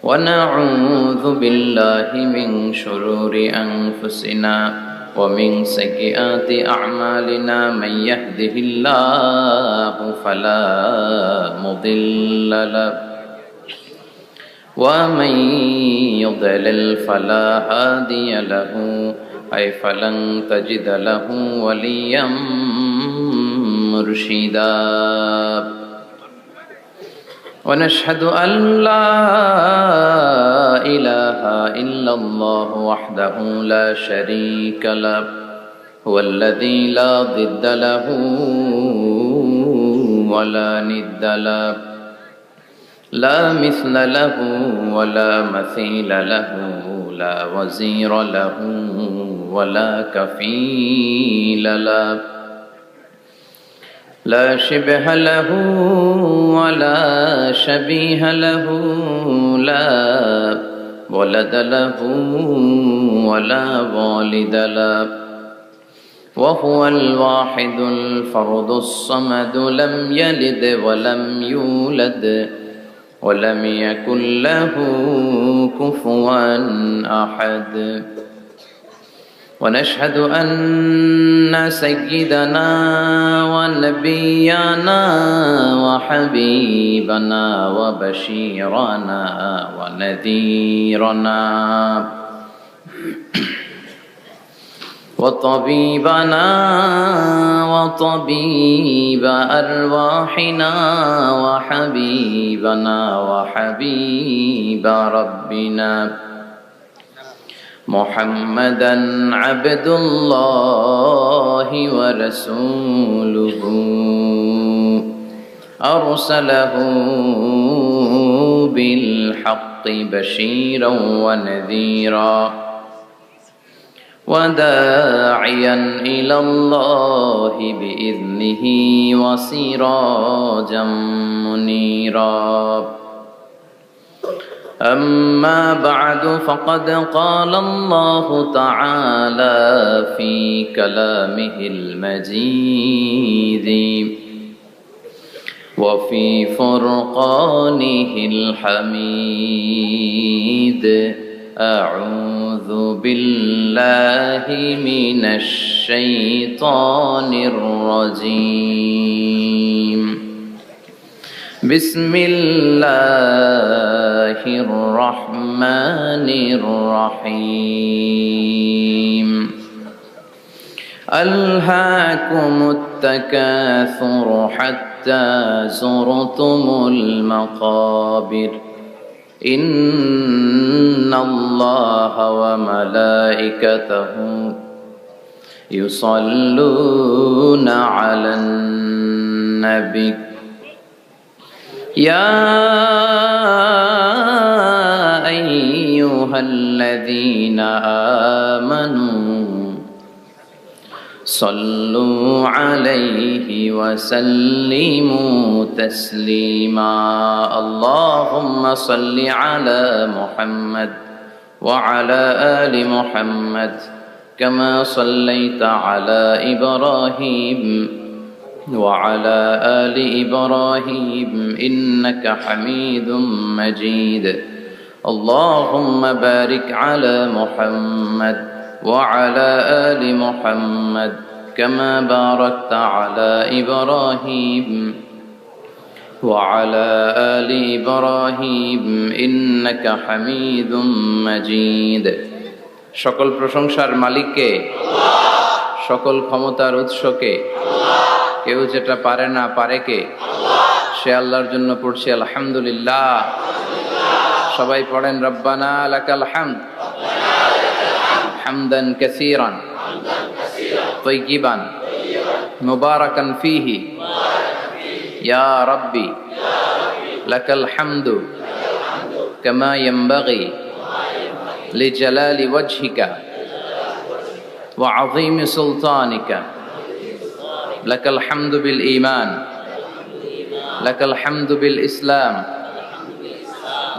ونعوذ بالله من شرور أنفسنا ومن سيئات أعمالنا من يهده الله فلا مضل له ومن يضلل فلا هادي له أي فلن تجد له وليا مرشدا ونشهد أن لا إله إلا الله وحده لا شريك له هو الذي لا ضد له ولا ند له لا مثل له ولا مثيل له لا وزير له ولا كفيل له لا شبه له ولا شبيه له لا ولد له ولا والد له وهو الواحد الفرد الصمد لم يلد ولم يولد ولم يكن له كفوا أحد ونشهد أن سيدنا ونبينا وحبيبنا وبشيرنا ونذيرنا وطبيبنا وطبيب أرواحنا وحبيبنا وحبيب ربنا محمدا عبد الله ورسوله أرسله بالحق بشيرا ونذيرا وداعيا إلى الله بإذنه وسراجا منيرا أما بعد فقد قال الله تعالى في كلامه المجيد وفي فرقانه الحميد أعوذ بالله من الشيطان الرجيم بسم الله الرحمن الرحيم ألهاكم التكاثر حتى زرتم المقابر إن الله وملائكته يصلون على النبي يا أيها الذين آمنوا صلوا عليه وسلموا تسليما اللهم صل على محمد وعلى آل محمد كما صليت على إبراهيم وعلى آل إبراهيم إنك حميد مجيد اللهم بارك على محمد وعلى آل محمد كما باركت على إبراهيم وعلى آل إبراهيم إنك حميد مجيد সকল প্রশংসার মালিককে সকল ক্ষমতার উৎসকে কেউ যেটা পারে না পারে কে সে আল্লাহর জন্য পড়ছি আলহামদুলিল্লাহ সবাই পড়েন রব্বানা লাকাল হামদ হামদান কাসীরান তাইয়িবান মুবারাকান ফীহি ইয়া রাব্বি লাকাল হামদু কামা ইয়ানবাগি লিজালালি ওয়াজহিকা ওয়া আযীমি সুলতানিকা লাকাল হামদু বিল ঈমান লাকাল হামদু বিল ইসলাম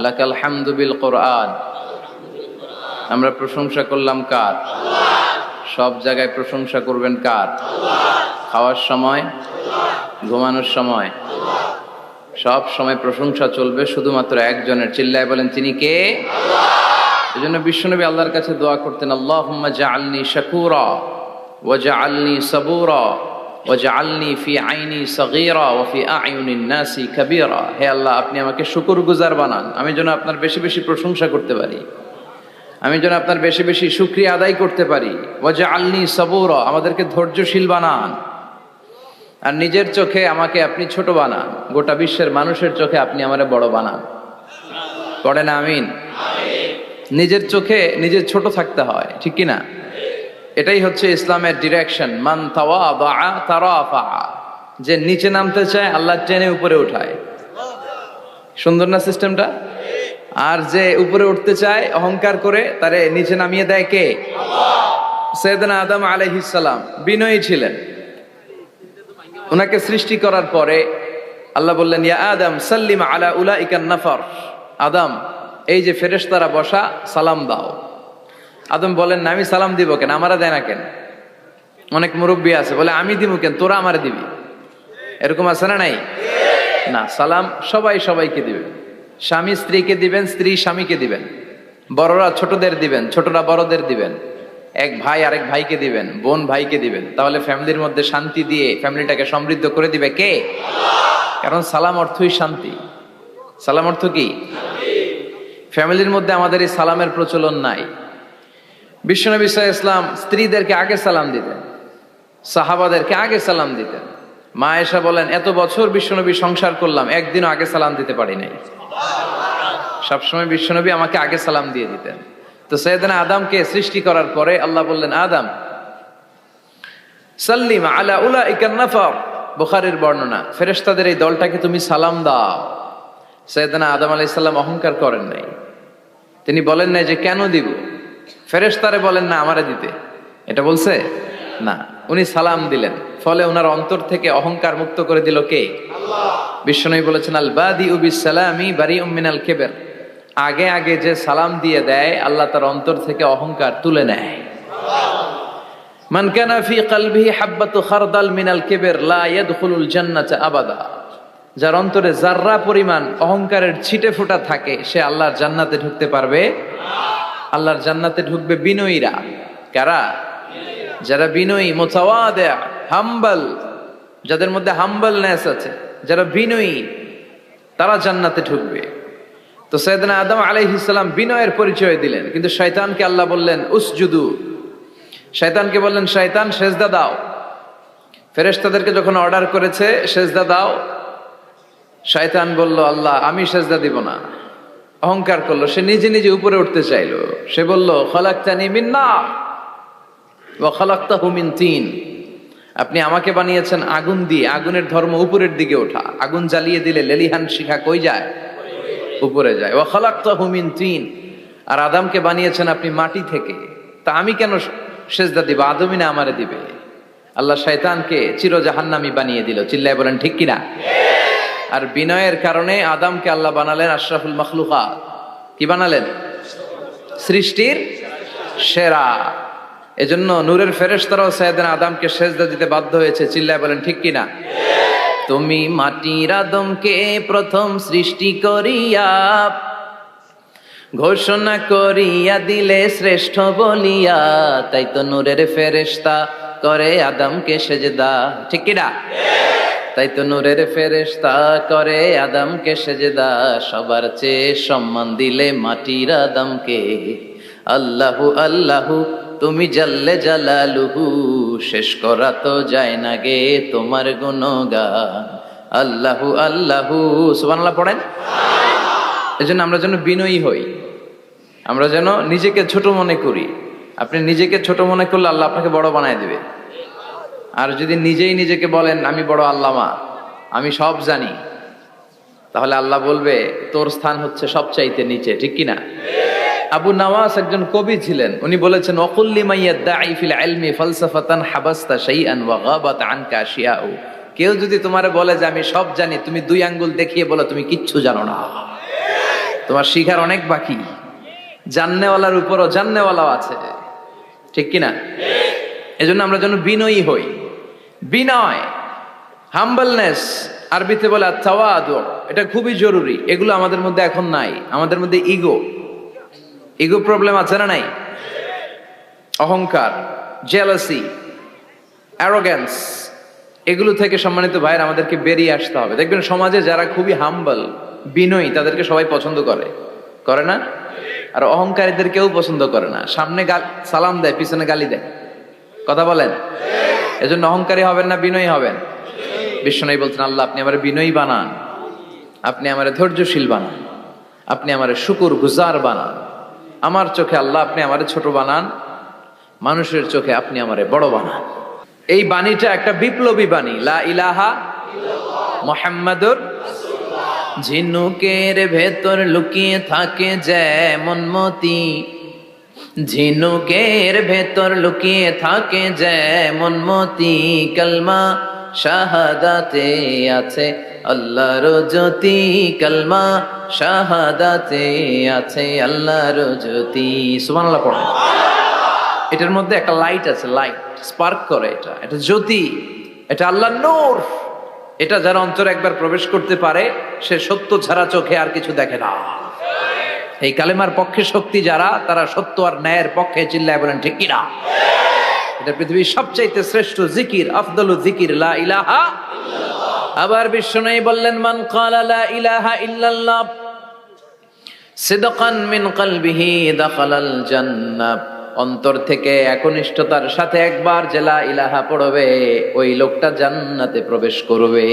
লাকাল হামদু বিল কুরআন আমরা প্রশংসা করলাম কার সব জায়গায় প্রশংসা করবেন কার খাওয়ার সময় ঘুমানোর সময় সব সময় প্রশংসা চলবে শুধুমাত্র একজনের। চিল্লায় বলেন তিনি কে? এই জন্য বিশ্বনবী আল্লাহর কাছে দোয়া করতেন, আল্লাহুম্মা জাআলনি শাকুরা ওয়া জাআলনি সাবুরা ওয়া জাআলনি ফি আইনি সগীরা ওয়া ফি আ'য়ুনিন নাসি কাবীরা। হে আল্লাহ, আপনি আমাকে শুকরগুজার বানান, আমি যেন আপনার বেশি বেশি প্রশংসা করতে পারি, আমি যেন আপনার বেশি বেশি শুকরিয়া আদায় করতে পারি। ওয়া জাআলনি সাবুরা, আমাদেরকে ধৈর্যশীল বানান। আর নিজের চোখে আমাকে আপনি ছোট বানান, গোটা বিশ্বের মানুষের চোখে আপনি আমারে বড় বানান। পড়েন আমিন। নিজের চোখে নিজের ছোট থাকতে হয়, ঠিক কি না? এটাই হচ্ছে ইসলামের ডিরেকশন। মান তাওয়াদা তারাফা, যে নিচে নামতে চায় আল্লাহ টেনে উপরে উঠায়। সুন্দর না সিস্টেমটা? আর যে উপরে উঠতে চায় অহংকার করে, তারে নিচে নামিয়ে দেয় কে? সাইয়েদনা আদম আলাইহিস সালাম বিনয়ী ছিলেন। ওনাকে সৃষ্টি করার পরে আল্লাহ বললেন, ইয়া আদম সাল্লিম আলা উলাইকান নাফার। আদম, এই যে ফেরেশতারা বসা, সালাম দাও। আদম বলেন, না আমি সালাম দিব কেন, আমারা দেয় না কেন? অনেক মুরব্বী আছে বলে, আমি দিব কেন, তোরা আমারে দিবি। এরকম আছে না নাই? না, সালাম সবাই সবাইকে দিবেন। স্বামী স্ত্রীকে দিবেন, স্ত্রী স্বামীকে দিবেন, বড়রা ছোটদের দিবেন, ছোটরা বড়দের দিবেন, এক ভাই আরেক ভাইকে দিবেন, বোন ভাইকে দিবেন। তাহলে ফ্যামিলির মধ্যে শান্তি দিয়ে ফ্যামিলিটাকে সমৃদ্ধ করে দিবে কে? কারণ সালাম অর্থই শান্তি। সালাম অর্থ কি? ফ্যামিলির মধ্যে আমাদের এই সালামের প্রচলন নাই। বিশ্বনবী সাল্লাল্লাহু আলাইহি ওয়াসাল্লাম স্ত্রীদেরকে আগে সালাম দিতেন, সাহাবাদেরকে আগে সালাম দিতেন। মা আয়েশা বলেন, এত বছর বিশ্বনবী সংসার করলাম, একদিনও আগে সালাম দিতে পারি নাই। সবসময় বিশ্বনবী আমাকে আগে সালাম দিয়ে দিতেন। তো সাইয়েদনা আদমকে সৃষ্টি করার পরে আল্লাহ বললেন, আদম সাল্লিম আলা উলাইকান নাফার। বুখারীর বর্ণনা, ফেরেশতাদের এই দলটাকে তুমি সালাম দাও। সাইয়েদনা আদম আলাইহিস সালাম অহংকার করেন নাই। তিনি বলেন নাই যে কেন দিব, ফেরেশতারে বলেন না আমারে দিতে, এটা বলছে না। উনি সালাম দিলেন, ফলে ওনার অন্তর থেকে অহংকার মুক্ত করে দিল কে? আল্লাহ। বিশ্বনবী বলেছেন, আল বাদিউ বিসসালামি বারিউম মিনাল কিবর। আগে আগে যে সালাম দিয়ে দেয়, আল্লাহ তার অন্তর থেকে অহংকার তুলে নেয়। মান কানা ফি কলবিহি হাববাতু খারদাল মিনাল কিবর লা ইয়াদখুলুল জান্নাতা আবাদা। যার অন্তরে যাররা পরিমাণ অহংকারের ছিটে ফোঁটা থাকে, সে আল্লাহর জান্নাতে ঢুকতে পারবে না। আল্লাহর জান্নাতে ঢুকবে বিনয়ীরা। কারা? যারা বিনয়ী, মুতাওয়াদি, হাম্বল, যাদের মধ্যে হাম্বলনেস আছে, যারা বিনয়ী, তারা জান্নাতে ঢুকবে। তো সাইয়েদনা আদম আলাইহিস সালাম বিনয়ের পরিচয় দিলেন, কিন্তু শয়তানকে আল্লাহ বললেন উসজুদু। শয়তানকে বললেন, শয়তান সেজদা দাও। ফেরেশতাদেরকে যখন অর্ডার করেছে সেজদা দাও, শয়তান বলল, আল্লাহ আমি সেজদা দিব না। অহংকার করলো, সে নিজে নিজে উপরে উঠতে চাইলো। সে বলল, খলাকতানি মিন নার ওয়া খলাকতাহু মিন তিন। আপনি আমাকে বানিয়েছেন আগুন দিয়ে, আগুনের ধর্ম উপরের দিকে ওঠা। আগুন জ্বালিয়ে দিলে লেলিহান শিখা কই যায়? উপরে যায়। ওয়া খলাকতাহু মিন তিন। আর আদমকে বানিয়েছেন আপনি মাটি থেকে, তা আমি কেন সেজদা দিব? আদমই না আমারে দিবে। আল্লাহ শয়তানকে চির জাহান্নামী বানিয়ে দিল। চিল্লায় বলেন ঠিক কিনা? আর বিনয়ের কারণে আদমকে আল্লাহ বানালেন আশরাফুল মাখলুকাত। কি বানালেন? সৃষ্টির সেরা। এজন্য নূরের ফেরেশতারাও সাইয়েদনা আদমকে সেজদা দিতে বাধ্য হয়েছে। চিল্লায় বলেন ঠিক কিনা? তুমি মাটির আদমকে প্রথম সৃষ্টি করিয়া ঘোষণা করিয়া দিলে শ্রেষ্ঠ বলিয়া, তাই তো নূরের ফেরেশতা করে আদমকে সেজদা। ঠিক কিনা? তাই তো নূরের ফেরেশতা করে আদমকে সেজদা। সবার চেয়ে সম্মান দিলে মাটির আদমকে। আল্লাহু আল্লাহু তুমি জাল্লে জালালুহু, শেষ করা তো যায় না গে তোমার গুণগান। আল্লাহু আল্লাহু, সুবহানাল্লাহ পড়েন। এজন্য আমরা যেন বিনয়ী হই, আমরা যেন নিজেকে ছোট মনে করি। আপনি নিজেকে ছোট মনে করলে আল্লাহ আপনাকে বড় বানায় দিবে। আর যদি নিজেই নিজেকে বলেন আমি বড় আল্লামা, আমি সব জানি, তাহলে আল্লাহ বলবে তোর স্থান হচ্ছে সবচাইতে নিচে। ঠিক কিনা? আবু নাওয়াস একজন কবি ছিলেন। উনি বলেছেন, ওয়াকুল লিমান ইয়াদঈ ফিল ইলমি ফালসাফাতান হাবাসতা শাইআন ওয়া গাবাত আনকা আশিয়াউ। কেউ যদি তোমারে বলে যে আমি সব জানি, তুমি দুই আঙ্গুল দেখিয়ে বলো তুমি কিচ্ছু জানো না, তোমার শিখার অনেক বাকি। জাননেওয়ালার উপরও জাননেওয়ালাও আছে। ঠিক কিনা? এজন্য আমরা যেন বিনয়ী হই। বিনয়, হাম্বলনেস, আরবিতে বলে আত-তাওয়াদু, এটা খুবই জরুরি। এগুলো আমাদের মধ্যে এখন নাই। আমাদের মধ্যে ইগো প্রবলেম আছে না নাই? অহংকার, জেলাসি, অ্যারোগ্যান্স, এগুলো থেকে সম্মানিত ভাইয়ের আমাদেরকে বেরিয়ে আসতে হবে। দেখবেন সমাজে যারা খুবই হাম্বল, বিনয়ী, তাদেরকে সবাই পছন্দ করে না? আর অহংকারীদের কেউ পছন্দ করে না। সামনে সালাম দেয়, পিছনে গালি দেয়। কথা বলেন? এজন্য অহংকারী হবেন না বিনয়ী হবেন? বিশ্বনবী বলছেন, আল্লাহ আপনি আমারে বিনয়ী বানান, আপনি আমারে ধৈর্যশীল বানান, আপনি আমারে শুকুর গুজার বানান। আমার চোখে আল্লাহ আপনি আমারে ছোট বানান, মানুষের চোখে আপনি আমারে বড় বানান। এই বাণীটা একটা বিপ্লবী বাণী, লা ইলাহা মুহাম্মাদুর। ঝিনুকের ভেতর লুকিয়ে থাকে যেমন মতি, ঝিনুকের ভেতর লুকিয়ে থাকে যেমন মতি, কালমা শাহাদাতে আছে আল্লাহর জ্যোতি, কালমা শাহাদাতে আছে আল্লাহর জ্যোতি। সুবহানাল্লাহ পড়ো। এটার মধ্যে একটা লাইট আছে, লাইট স্পার্ক করে, এটা জ্যোতি, এটা আল্লাহর নূর। এটা যারা অন্তরে একবার প্রবেশ করতে পারে, সে সত্য ছাড়া চোখে আর কিছু দেখে না। এই কালেমার পক্ষে শক্তি যারা, তারা সত্য আর ন্যায়ের পক্ষে চিল্লায় বলেন ঠিক কিনা? এটা পৃথিবীর সবচাইতে শ্রেষ্ঠ জিকির, আফদলু জিকির লা ইলাহা ইল্লাল্লাহ। আবার বিশ্বনবী বললেন, মান ক্বালা লা ইলাহা ইল্লাল্লাহ সিদকান মিন কলবিহি দাখালাল জান্নাহ। অন্তর থেকে একনিষ্ঠতার সাথে একবার যে লা ইলাহা পড়বে, ওই লোকটা জান্নাতে প্রবেশ করবে।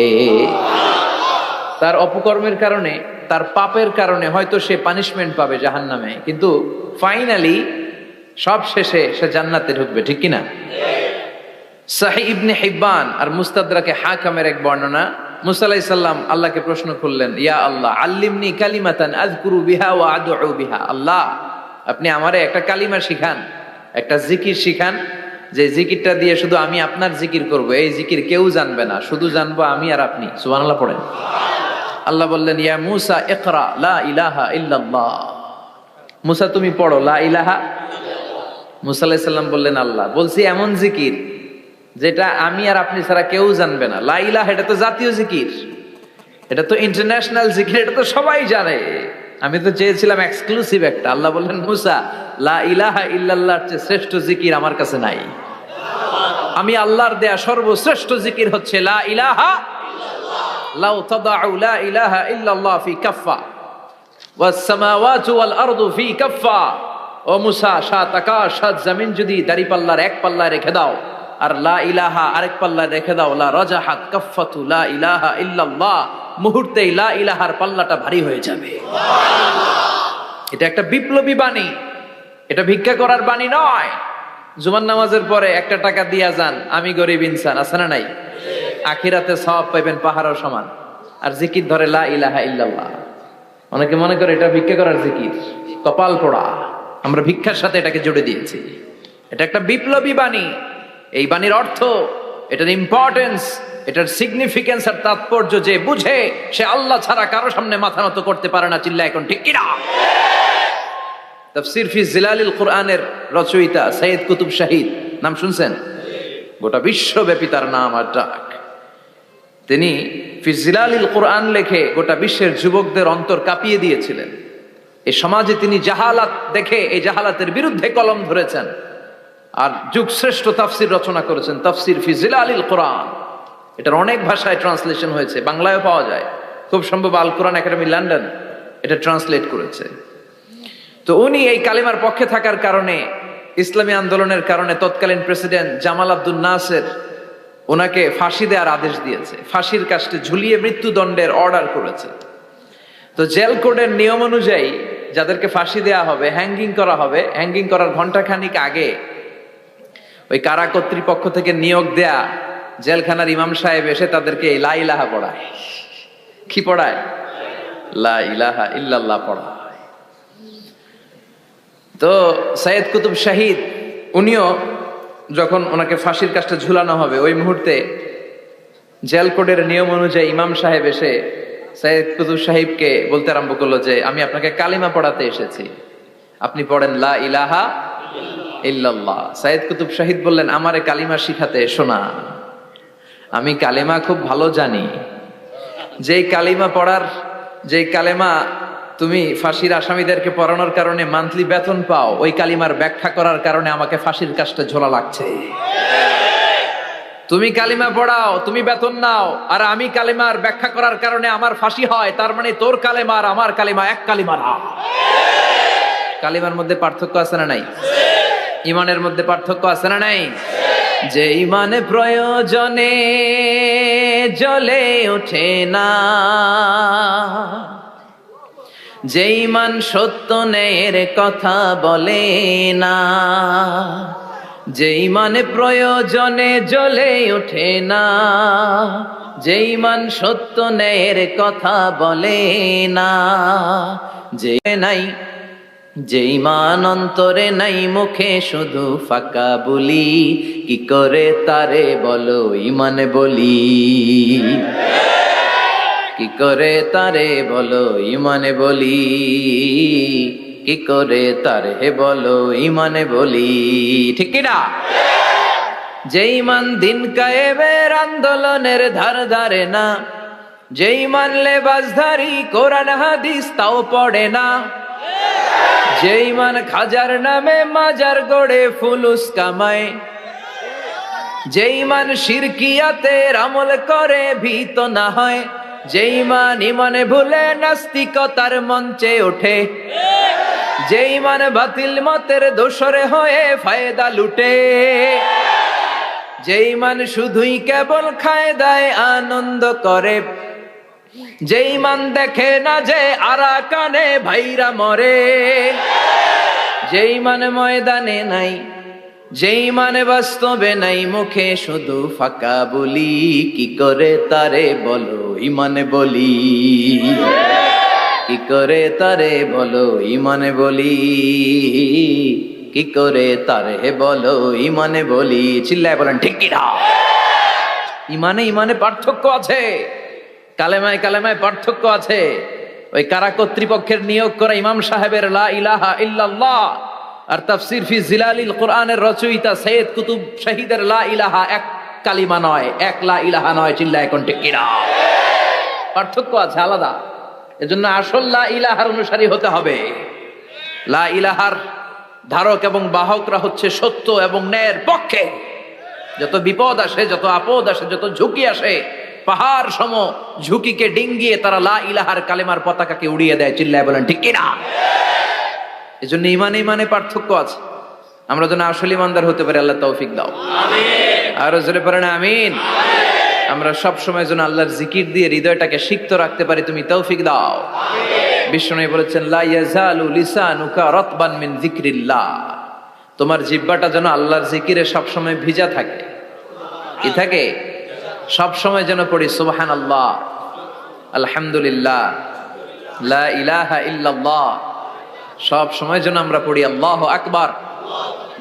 তার অপকর্মের কারণে, তার পাপের কারণে হয়তো সে পানিশমেন্ট পাবে জাহান্নামে, কিন্তু ফাইনালি সব শেষে সে জান্নাতে ঢুকবে, ঠিক কিনা? সহিহ ইবনে হিব্বান আর মুস্তাদরাকে হাকিমের এক বর্ণনা, মুসা আলাইহিস সালাম আল্লাহকে প্রশ্ন করলেন, ইয়া আল্লাহ আল্লিমনি কালিমাতান আযকুরু বিহা ওয়া আদউ বিহা। আল্লাহ আপনি আমারে একটা কালিমা শিখান, একটা জিকির শিখান, যে জিকিরটা দিয়ে শুধু আমি আপনার জিকির করব, এই জিকির কেউ জানবে না, শুধু জানবো আমি আর আপনি। সুবহানাল্লাহ পড়েন। আল্লাহ বললেন, ইয়া মুসা ইকরা লা ইলাহা ইল্লাল্লাহ। মুসা তুমি পড়ো লা ইলাহা। মুসা আলাইহিস সালাম বললেন, আল্লাহ বলছি এমন জিকির যেটা আমি আর আপনি ছাড়া কেউ জানবে না। লা ইলাহা এটা তো জাতীয় জিকির, এটা তো ইন্টারন্যাশনাল জিকির, এটা তো সবাই জানে। আমি তো চেয়েছিলাম এক্সক্লুসিভ একটা। আল্লাহ বললেন, মুসা লা ইলাহা ইল্লাল্লাহর চেয়ে শ্রেষ্ঠ জিকির আমার কাছে নাই। আমি আল্লাহর দেয়া সর্বশ্রেষ্ঠ জিকির হচ্ছে লা ইলাহা ইল্লাল্লাহ। লাউ তাদাউ লা ইলাহা ইল্লাল্লাহ ফি কাফফা ওয়াস সামাওয়াতু ওয়াল আরদু ফি কাফফা। ও মুসা, সাত আকাশ সাত জমিন যদি দাঁড়িপাল্লার এক পাল্লায় রেখে দাও, আর লা ইলাহা আরেক পাল্লায় রেখে দাও, লা রাজাহাত কাফফাতু লা ইলাহা ইল্লাল্লাহ, মুহূর্তেই লা ইলাহার পাল্লাটা ভারী হয়ে যাবে। এটা একটা বিপ্লবী বাণী, এটা ভিক্ষা করার বাণী নয়। জুমার নামাজের পরে একটা টাকা দিয়া যান, আমি গরিব ইনসান, আছে না নাই? আখিরাতে সওয়াব পাইবেন পাহাড়ের সমান। আর জিকির ধরে লা ইলাহা ইল্লাল্লাহ। অনেকে মনে করে এটা ভিক্ষা করার জিকির, কপাল পোড়া। আমরা ভিক্ষার সাথে এটাকে জুড়ে দিয়েছি। এটা একটা বিপ্লবী বাণী। এই বাণীর অর্থ, এটার ইম্পর্টেন্স, এটার সিগনিফিকেন্স আর তাৎপর্য যে বুঝে, সে আল্লাহ ছাড়া কারো সামনে মাথা নত করতে পারে না। চিল্লা এখন ঠিক কিনা? তাফসীর ফি জিলালিল কুরআনের রচয়িতা সৈয়দ কুতুব শাহিদ, নাম শুনছেন? গোটা বিশ্বব্যাপী তার নাম আর ডাক। তিনি ফি জিলালিল কুরআন লেখে গোটা বিশ্বের যুবকদের অন্তর কাঁপিয়ে দিয়েছিলেন। এই সমাজে তিনি জাহালাত দেখে এই জাহালাতের বিরুদ্ধে কলম ধরেছেন আর যুগশ্রেষ্ঠ তাফসীর রচনা করেছেন, তাফসীর ফি জিলালিল কুরআন। এটার অনেক ভাষায় ট্রান্সলেশন হয়েছে, বাংলায়ও পাওয়া যায়। খুব সম্ভব আল কোরআন একাডেমি লন্ডন এটা ট্রান্সলেট করেছে। তো উনি এই কালিমার পক্ষে থাকার কারণে, ইসলামী আন্দোলনের কারণে তৎকালীন প্রেসিডেন্ট জামাল আব্দুল নাসের ওনাকে ফাঁসি দেওয়ার আদেশ দিয়েছে, ফাঁসির কাস্টে ঝুলিয়ে মৃত্যুদণ্ডের অর্ডার করেছে। তো জেল কোডের নিয়ম অনুযায়ী যাদেরকে ফাঁসি দেওয়া হবে, হ্যাঙ্গিং করা হবে, হ্যাঙ্গিং করার ঘন্টাখানিক আগে ওই কারা কর্তৃপক্ষ থেকে নিয়োগ দেয়া জেলখানার ইমাম সাহেব এসে তাদেরকে লা ইলাহা পড়ায়। কি পড়ায়? লা ইলাহা ইল্লাল্লাহ পড়ায়। তো সৈয়দ কুতুব শাহিদ উনিও যখন ওনাকে ফাঁসির কাজটা ঝুলানো হবে, ওই মুহূর্তে জেল কোডের নিয়ম অনুযায়ী ইমাম সাহেব এসে সৈয়দ কুতুব সাহিবকে বলতে আরম্ভ করলো যে, আমি আপনাকে কালিমা পড়াতে এসেছি, আপনি পড়েন লা ইলাহা ইল্লাল্লাহ। সৈয়দ কুতুব শাহিদ বললেন, আমারে কালিমা শিখাতে এসো না, আমি কালিমা খুব ভালো জানি, যেই কালেমা তুমি ফাঁসির আসামিদেরকে পড়ানোর কারণে মান্থলি বেতন পাও, ওই কালিমার ব্যাখ্যা করার কারণে আমাকে ফাঁসির কাজটা ঝোলা লাগছে। তুমি কালিমা পড়াও, তুমি বেতন নাও, আর আমি কালিমার ব্যাখ্যা করার কারণে আমার ফাঁসি হয়, তার মানে তোর কালেমা আর আমার কালিমা এক কালিমা না। কালিমার মধ্যে পার্থক্য আছে না নাই? ইমানের মধ্যে পার্থক্য আছে না নাই? যে ইমানে প্রয়োজনে জ্বলে ওঠে না, যে ইমান সত্য ন্যায়ের কথা বলে না, যে ইমানে প্রয়োজনে জ্বলে ওঠে না, যে ইমান সত্য ন্যায়ের কথা বলে না, যে নাই, যে ইমান অন্তরে নাই, মুখে শুধু ফাঁকা বলি, কি করে তারে বলো ইমান বলি, কি করে তারে বলো ইমানে বলি, কি করে তারে বলো ইমানে বলি, ঠিক কিনা? যে ইমান দিন কায়েমের আন্দোলনের ধার ধারে না, যে ইমান লেবাসধারী কোরআন হাদিস তাও পড়ে না, যে ইমান খাজার নামে মাজার গড়ে ফুলুস কামায়, যে ইমান শিরকিয়াতের আমল করে ভীত না হয়, যে ইমান ইমানে ভুলে নাস্তিকতার মঞ্চে ওঠে, যে ইমান বাতিল মতের দোসরে হয়ে ফায়দা লুটে, যে ইমান শুধুই কেবল খায় দায় আনন্দ করে, যে ইমান দেখে না যে আরাকানে ভাইরা মরে, যে ইমান ময়দানে নাই, যে ইমান বাস্তবে নাই, মুখে শুধু ফাঁকা বলি, কি করে তারে বলো ইমানে বলি, কি করে তারে বলো ইমানে বলি, কি করে তারে বলো ইমানে বলি। চিল্লায় বলেন ঠিক কিনা? ইমানে পার্থক্য আছে, কালেমায় কালেমায় পার্থক্য আছে। ওই কারা কর্তৃপক্ষের নিয়োগ করা ইমাম সাহেবের লা ইলাহা ইল্লাল্লাহ আর তাফসির ফি জিলালিল কোরআনের রচয়িতা সৈয়দ কুতুব শহীদের লা ইলাহা এক কালিমা নয়, এক লা ইলাহা নয়। চিল্লায় এখন ঠিক কিনা? পার্থক্য আছে, আলাদা। এজন্য আসল লা ইলাহার অনুসারী হতে হবে। লা ইলাহার ধারক এবং বাহকরা হচ্ছে সত্য এবং ন্যায়ের পক্ষে। যত বিপদ আসে, যত আপদ আসে, যত ঝুঁকি আসে, পাহাড় সম ঝুঁকিকে ডিঙ্গিয়ে তারা লা ইলাহার কালেমার পতাকাকে উড়িয়ে দেয়। চিল্লায় বলেন ঠিক কিনা? এজন্য ইমানে পার্থক্য আছে। আমরা যেন আসল ইমানদার হতে পারি, আল্লাহ তৌফিক দাও। আর জোরে পড়েন আমিন। আমরা সব সময় যেন আল্লাহর জিকির দিয়ে হৃদয়টাকে সিক্ত রাখতে পারি, তুমি তৌফিক দাও। বিষ্ণু বলেছেন লা ইয়াজালু লিসানুকা রাতবান মিন যিকরিল্লাহ, তোমার জিহ্বাটা যেন আল্লাহর জিকিরে সব সময় ভিজা থাকে। কি থাকে? সব সময় যেন পড়ি সুবহানাল্লাহ, আলহামদুলিল্লাহ, লা ইলাহা ইল্লাল্লাহ। সব সময় যেন আমরা পড়ি আল্লাহু আকবার।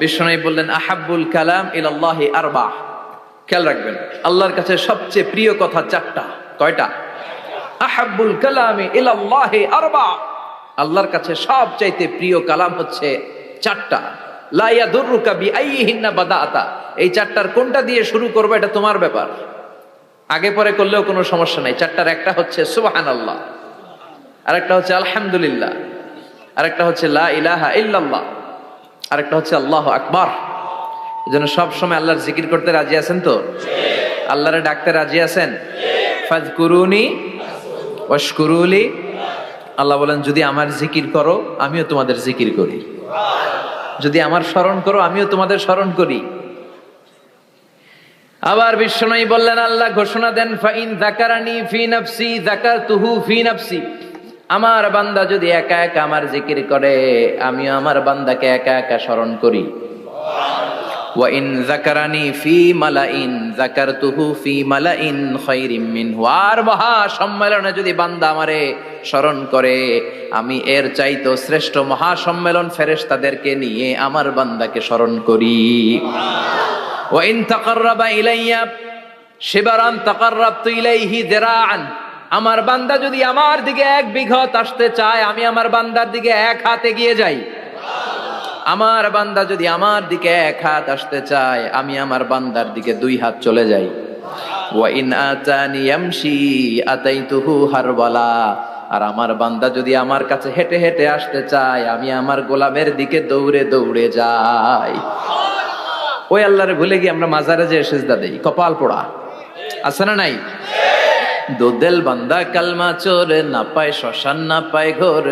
বিষ্ণু বললেন আহাব্বুল কালাম ইলাল্লাহি আরবা। খেয়াল রাখবেন, আল্লাহর কাছে সবচেয়ে প্রিয় কথা চারটা। কয়টা? আহাব্বুল কালামি ইলাল্লাহি আরবা। আল্লাহর কাছে সবচাইতে প্রিয় কালাম হচ্ছে চারটা। লা ইয়াদুররুকা বিআইয়িহিন্না বাদাআতা। এই চারটার কোনটা দিয়ে শুরু করবে এটা তোমার ব্যাপার, আগে পরে করলেও কোনো সমস্যা নাই। চারটার একটা হচ্ছে সুবহানাল্লাহ, আরেকটা হচ্ছে আলহামদুলিল্লাহ, আরেকটা হচ্ছে লা ইলাহা ইল্লাল্লাহ, আরেকটা হচ্ছে আল্লাহু আকবার। এজন্য সব সময় আল্লাহর জিকির করতে রাজি আছেন তো? আল্লাহরে ডাকতে রাজি আছেন? ফাযকুরুনি ওয়াশকুরুলি। আল্লাহ বলেন যদি আমার জিকির করো আমিও তোমাদের জিকির করি, যদি আমার স্মরণ করো আমিও তোমাদের স্মরণ করি। আবার বিশ্বনবী বললেন, আল্লাহ ঘোষণা দেন ফাইন যাকারানি ফি নাফসি যাকারতুহু ফি নাফসি। আমার বান্দা যদি একা একা আমার জিকির করে আমিও আমার বান্দাকে একা একা স্মরণ করি। ওয়া ইন যাকারানি ফি মালাইন যাকারতুহু ফি মালাইন খায়রিম মিনহু। আর মহা সম্মেলনে যদি বান্দা আমারে স্মরণ করে আমি এর চাইতো শ্রেষ্ঠ মহা সম্মেলন ফেরেশতাদেরকে নিয়ে আমার বান্দাকে স্মরণ করি। ওয়া ইন তাকাররাবা ইলাইয়া শিবরান তাকাররাবতু ইলাইহি যিরাআন। আমার বান্দা যদি আমার দিকে 1 বিঘত আসতে চায় আমি আমার বান্দার দিকে 1 হাত এগিয়ে যাই। আমার বান্দা যদি আমার দিকে 1 হাত আসতে চায় আমি আমার বান্দার দিকে 2 হাত চলে যাই। ওয়া ইন আতানি ইয়ামশি আতাইতুহু হারওয়ালা, আর আমার বান্দা যদি আমার কাছে হেঁটে হেঁটে আসতে চায়, আমি আমার গোলামের দিকে দৌড়ে দৌড়ে যাই। ওই আল্লাহরে ভুলে গিয়ে আমরা মাজারে যে সিজদা দেই, কপাল পোড়া আছে না নাই? দোদেল বান্দা কালমা চোর, না পায় শ্মশান না পায় ঘোর,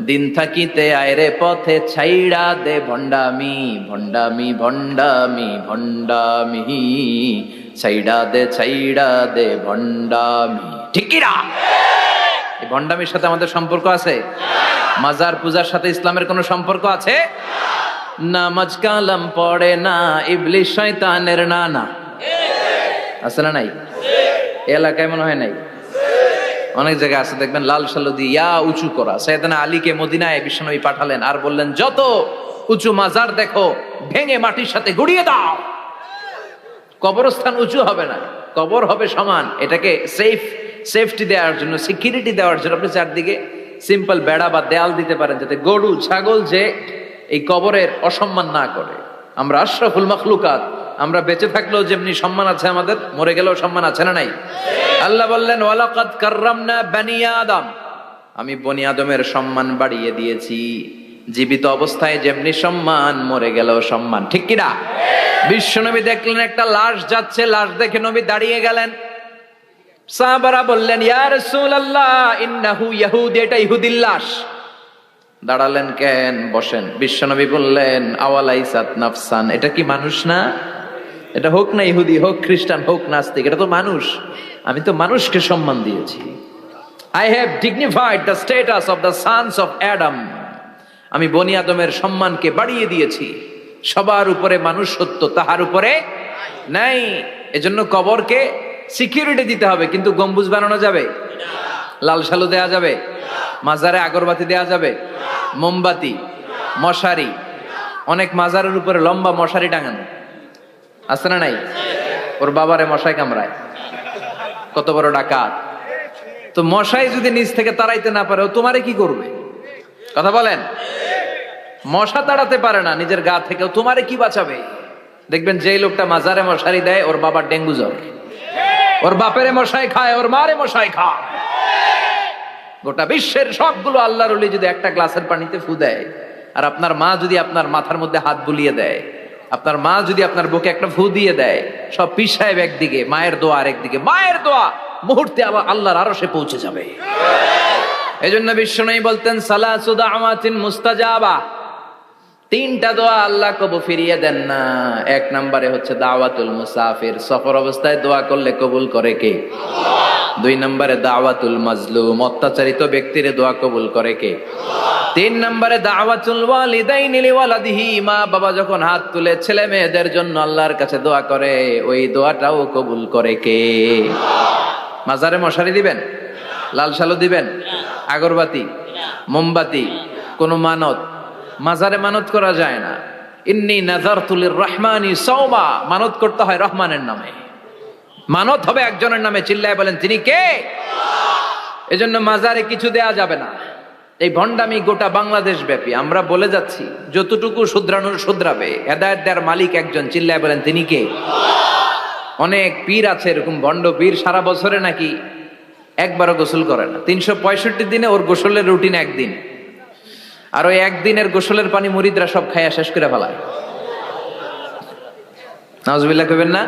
দিন থাকিতে আয়রে পথে ছাইড়া দে ভণ্ডামি, ভণ্ডামি ভণ্ডামি ভণ্ডামি, ছাইড়া দে ভণ্ডামি। ঠিক কি না? এই ভণ্ডামির সাথে আমাদের সম্পর্ক আছে? মাজার পূজার সাথে ইসলামের কোনো সম্পর্ক আছে? নামাজ কালাম পড়ে না, ইবলিশ শয়তানের নানা, আছে না নাই? এলাকায় মনে হয় নাই, অনেক জায়গায় আছে দেখবেন লাল সালু দিয়া উঁচু করা। সাইয়েদনা আলীকে মদিনায় বিশ্বনবী পাঠালেন আর বললেন, যত উঁচু মাজার দেখো ভেঙে মাটির সাথে গুড়িয়ে দাও। কবরস্থান উঁচু হবে না, কবর হবে সমান। এটাকে সেফটি দেওয়ার জন্য, সিকিউরিটি দেওয়ার জন্য আপনি চারদিকে সিম্পল বেড়া বা দেয়াল দিতে পারেন, যাতে গরু ছাগল যে এই কবরের অসম্মান না করে। আমরা আশরাফুল মাখলুকাত, আমরা বেঁচে থাকলেও যেমনি সম্মান আছে আমাদের, মরে গেলেও সম্মান আছে না নাই? আল্লাহ বললেন, ওয়ালাকাদ কাররামনা বানি আদম, আমি বনি আদমের সম্মান বাড়িয়ে দিয়েছি। জীবিত অবস্থায় যেমনি সম্মান, মরে গেলেও সম্মান। ঠিক কিনা? বিশ্বনবী দেখলেন একটা লাশ যাচ্ছে, লাশ দেখে নবী দাঁড়িয়ে গেলেন। সাহাবারা বললেন, ইয়া রাসূলুল্লাহ ইন্নাহু ইয়াহুদি, এটা ইহুদির লাশ। দাঁড়ালেন কেন? বসেন। বিশ্বনবী বললেন, আওয়ালাইসাত নাফসান, এটা কি মানুষ না? এটা হোক না ইহুদি, হোক খ্রিস্টান, হোক নাস্তিক, এটা তো মানুষ। আমি তো মানুষকে সম্মান দিয়েছি। I have dignified the status of the sons of Adam. আমি বনি আদমের সম্মানকে বাড়িয়ে দিয়েছি। সবার উপরে মানুষ সত্য, তাহার উপরে নাই। এজন্য কবরকে সিকিউরিটি দিতে হবে, কিন্তু গম্বুজ বানানো যাবে? লাল সালু দেয়া যাবে? মাজারে আগরবাতি দেয়া যাবে? মোমবাতি, মশারি, অনেক মাজারের উপরে লম্বা মশারি টাঙানো আছে না নাই? ওর বাবারে মশাই কামড়ায়, কত বড় ডাকাত। তো মশাই যদি নিচ থেকে তাড়াইতে না পারে, ও তোমারে কি করবে? কথা বলেন। মশা তাড়াতে পারে না নিজের গা থেকে, তোমারে কি বাঁচাবে? দেখবেন যে লোকটা মাজারে মশারি দেয়, ওর বাবার ডেঙ্গু জ্বর, ওর বাপেরে মশাই খায়, ওর মারে মশাই খায়। গোটা বিশ্বের সবগুলো আল্লাহর ওলি যদি একটা গ্লাসের পানিতে ফু দেয়, আর আপনার মা যদি আপনার মাথার মধ্যে হাত বুলিয়ে দেয়, আপনার মা যদি আপনার বুকে একটা ফু দিয়ে দেয়, সব পীর সাহেব একদিকে, মায়ের দোয়া আরেকদিকে। মায়ের দোয়া মুহূর্তে আবার আল্লাহর আরশে পৌঁছে যাবে। এজন্য বিশ্বনবী বলতেন, সালাসু দাওয়াতিন মুস্তাজাবা, তিনটা দোয়া আল্লাহ কবুল ফিরিয়ে দেন না। এক নম্বরে হচ্ছে দাওয়াতুল মুসাফির, সফর অবস্থায় দোয়া করলে কবুল করে কে? দুই নম্বরে দাওয়াতুল মাজলুম, অত্যাচারিত ব্যক্তির দোয়া কবুল করে কে? তিন নম্বরে দাওয়াতুল ওয়ালিদাইনি লিওয়ালাদিহি, মা বাবা যখন হাত তুলে ছেলে মেয়েদের জন্য আল্লাহর কাছে দোয়া করে, ওই দোয়াটাও কবুল করে কে? মাজারে মশারি দিবেন? লাল সালু দিবেন? আগরবাতি, মোমবাতি, কোন মানত? মাজারে মানত করা যায় না। ইন্নী নাযারতু লিররহমানি সাওমা, মানত করতে হয় রহমানের নামে। মানত হবে একজনের নামে। চিল্লায় বলেন, তিনি কে? এজন্য মাজারে কিছু দেয়া যাবে না। এই ভণ্ডামি গোটা বাংলাদেশ ব্যাপী। আমরা বলে যাচ্ছি, যতটুকু শুধরানোর শুধরাবে। হেদায়েত দেওয়ার মালিক একজন। চিল্লায় বলেন, তিনি কে? অনেক পীর আছে এরকম ভণ্ড পীর, সারা বছরে নাকি একবারও গোসল করে না। 365 দিনে ওর গোসলের রুটিন একদিন, আর ওই একদিনের গোসলের পানি মুরিদরা সব খাইয়া শেষ করে ফেলায়। নাউজুবিল্লাহ কইবেন না?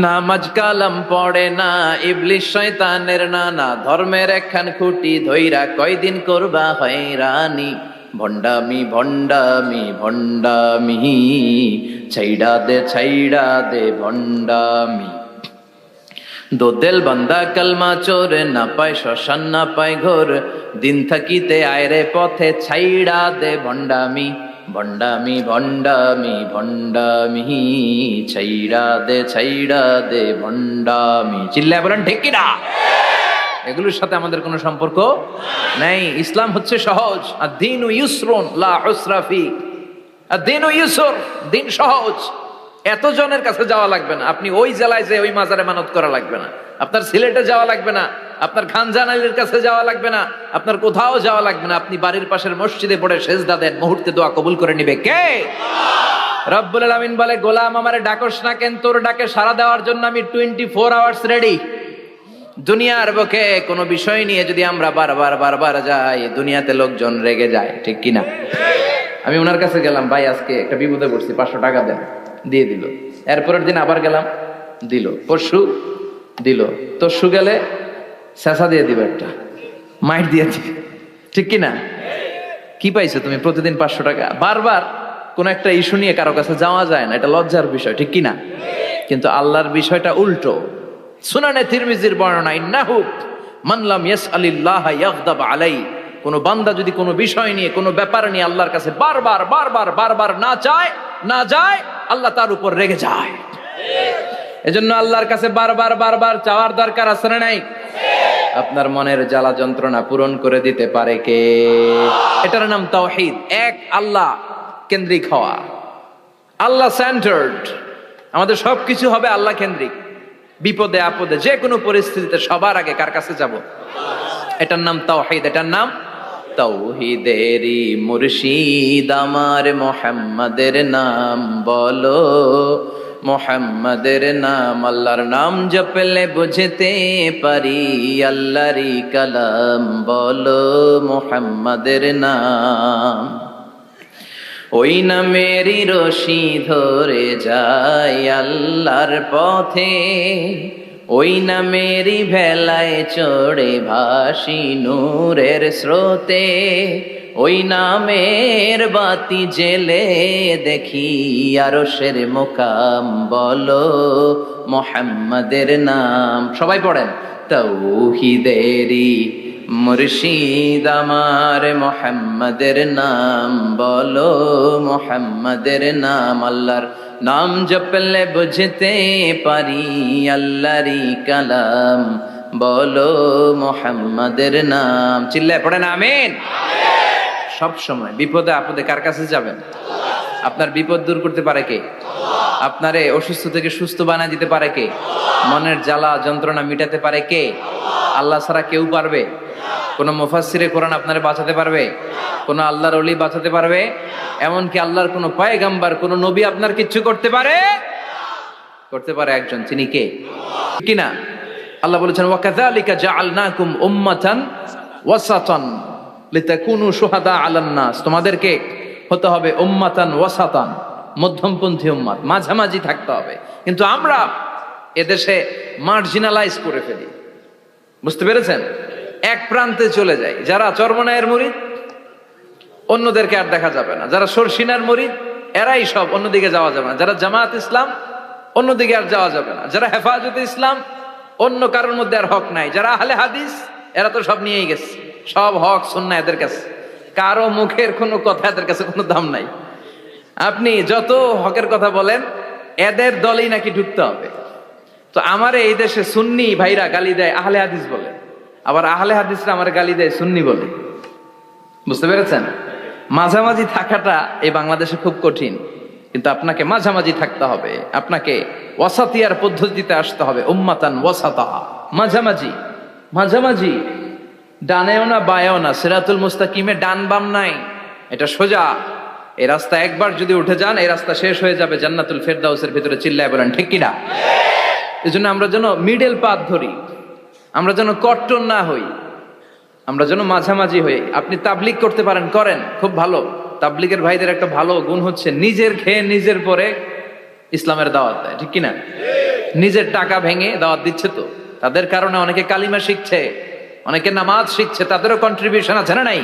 নামাজ কালাম পড়ে না, ইবলিশ শয়তানের নানা, ধর্মের একখান খুঁটি ধইরা কয়দিন করবা হয়রানি। ভণ্ডামি ভণ্ডামি ভণ্ডামি, ছাইড়া দে ভণ্ডামি। দোদেল বান্দা কালমা চোর, না পায় শ্মশান না পায় ঘোর, দিন থাকিতে আয়রে পথে ছাইড়া দে ভণ্ডামি। ভণ্ডামি ভণ্ডামি ভণ্ডামি, ছাইড়া দে ভণ্ডামি। চিল্লায় বলেন ঠিক কিনা? এগুলোর সাথে আমাদের কোনো সম্পর্ক নাই। ইসলাম হচ্ছে সহজ। আদ-দীনু ইউসরুন লা উসরা ফি, আদ-দীনু ইউসর, দিন সহজ। এতজনের কাছে যাওয়া লাগবে না। আপনি ওই জেলায় যে ওই মাজারে মানত করা লাগবে না, আপনার সিলেটে যাওয়া লাগবে না, আপনার খানজান আলীর কাছে যাওয়া লাগবে না, আপনার কোথাও যাওয়া লাগবে না। আপনি বাড়ির পাশের মসজিদে পড়ে সেজদা দেন, মুহূর্তে দোয়া কবুল করে নিবে কে? রব্বুল আলামিন বলে, গোলাম আমারে ডাকস না কেন? তোর ডাকে সাড়া দেওয়ার জন্য আমি 24 আওয়ার্স রেডি। দুনিয়ার বুকে কোনো বিষয় নিয়ে যদি আমরা বারবার যাই, দুনিয়াতে লোকজন রেগে যায়, ঠিক কিনা? আমি ওনার কাছে গেলাম, ভাই আজকে একটা বিপদে পড়ছি, 500 টাকা দেন, দিয়ে দিল। এরপরের দিন আবার গেলাম, দিল। পরশু দিল। তরশু গেলে শেষা দিয়ে দিবে, একটা মাইট দিয়ে দিবে, ঠিক কিনা? কি পাইছো তুমি? প্রতিদিন 500 টাকা। বারবার কোন একটা ইস্যু নিয়ে কারো কাছে যাওয়া যায় না, এটা লজ্জার বিষয়, ঠিক কিনা? কিন্তু আল্লাহর বিষয়টা উল্টো। সুনানে তিরমিজির বর্ণনা, ইন্নাহু মান লাম ইয়াসআলিল্লাহ ইয়াগদাব আলাই। কোন বান্দা যদি কোনো বিষয় নিয়ে, কোনো ব্যাপার নিয়ে আল্লাহর কাছে বারবার না যায়, আল্লাহ তার উপর রেগে যায়। এজন্য আল্লাহর কাছে বারবার চাওয়ার দরকার আছে না নাই? আপনার মনের জ্বালা যন্ত্রণা পূরণ করে দিতে পারে কে? এটার নাম তাওহীদ। এক আল্লাহ কেন্দ্রিক হওয়া, আল্লাহ সেন্টার্ড। আমাদের সবকিছু হবে আল্লাহ কেন্দ্রিক। বিপদে আপদে যে কোনো পরিস্থিতিতে সবার আগে কার কাছে যাব? এটার নাম তাওহীদ। এটার নাম তাওহীদেরই মুর্শিদ আমার মুহাম্মাদের নাম বলো, মুহাম্মাদের নাম। আল্লাহর নাম জপলে বুঝতে পারি আল্লাহরই কালাম বলো, মুহাম্মাদের নাম। ওই নামেরই রশি ধরে যায় আল্লাহর পথে, ওই নামেরই ভেলায় চড়ে ভাসি নূরের স্রোতে। ওই নামের বাতি জেলে দেখি আরশের মুকাম বলো, মুহাম্মাদের নাম। সবাই পড়েন, তাওহীদেরই মুর্শিদ আমার মুহাম্মাদের নাম বলো, মুহাম্মাদের নাম। আল্লাহর নাম জপলে বুঝতে পারি আল্লাহরই কালাম বলো, মুহাম্মাদের নাম। চিল্লায় পড়েন আমিন। সব সময় বিপদে আপদে কার কাছে যাবেন? আপনার বিপদ দূর করতে পারে কে? আপনারে অসুস্থ থেকে সুস্থ বানায় দিতে পারে কে? মনের জ্বালা যন্ত্রণা মিটাতে পারে কে? আল্লাহ ছাড়া কেউ পারবে? কোন মুফাসসিরে কোরআন আপনারে বাঁচাতে পারবে? কোন আল্লাহর ওলি বাঁচাতে পারবে? এমনকি আল্লাহর কোন পয়গাম্বার, কোন নবী আপনার কিচ্ছু করতে পারে? করতে পারে একজন, তিনি কে? কিনা আল্লাহ বলেছেন, ওয়াকাযালিকা জাআলনাকুম উম্মাতান ওয়াসাতান লিতাকুনু শুহাদা আলান নাস। তোমাদেরকে হতে হবে উম্মাতান ওয়াসাতান, মধ্যমপন্থী উম্মাত, মাঝামাঝি থাকতে হবে। কিন্তু আমরা এদেশে মার্জিনালাইজ করে ফেলি, বুঝতে পেরেছেন? এক প্রান্তে চলে যায়। যারা চরমনায়ের মুরিদ, অন্যদেরকে আর দেখা যাবে না। যারা শর্ষিনার মুরিদ, এরাই সব, অন্যদিকে যাওয়া যাবে না। যারা জামাত ইসলাম, অন্যদিকে আর যাওয়া যাবে না। যারা হেফাজতে ইসলাম, অন্য কারোর মধ্যে আর হক নাই। যারা আহলে হাদিস, এরা তো সব নিয়েই গেছে, সব হক সুন্নাহ এদের কাছে। কারো মুখের কোনো কথা এদের কাছে কোনো দাম নাই। আপনি যত হকের কথা বলেন, এদের দলেই নাকি ঢুকতে হবে। তো আমার এই দেশে সুন্নি ভাইরা গালি দেয় আহলে হাদিস বলে, আবার আহলে হাদিসরা আমার গালি দেয় সুন্নি বলে। বুঝতে পেরেছেন? মাঝামাঝি থাকাটা এই বাংলাদেশে খুব কঠিন, কিন্তু আপনাকে মাঝামাঝি থাকতে হবে। আপনাকে ওয়াসাতিয়ার পদ্ধতিতে আসতে হবে। উম্মাতান ওয়াসাতা, মাঝামাঝি, ডানেও না বায়েও না। সিরাতুল মুস্তাকিমে ডান বাম নাই, এটা সোজা। এই রাস্তা একবার যদি উঠে যান, এই রাস্তা শেষ হয়ে যাবে জান্নাতুল ফেরদাউসের ভিতরে। চিল্লায় বলেন ঠিক কিনা? এজন্য আমরা যেন মিডল পাথ ধরি, আমরা যেন কট্টর না হই, আমরা যেন মাঝামাঝি হই। আপনি তাবলিগ করতে পারেন, করেন, খুব ভালো। তাবলিগের ভাইদের একটা ভালো গুণ হচ্ছে নিজের খেয়ে নিজের পরে ইসলামের দাওয়াত দেয়, ঠিক কিনা? নিজের টাকা ভেঙে দাওয়াত দিচ্ছে, তো তাদের কারণে অনেকে কালিমা শিখছে, অনেকে নামাজ শিখছে, তাদেরও কন্ট্রিবিউশন আছে না নাই?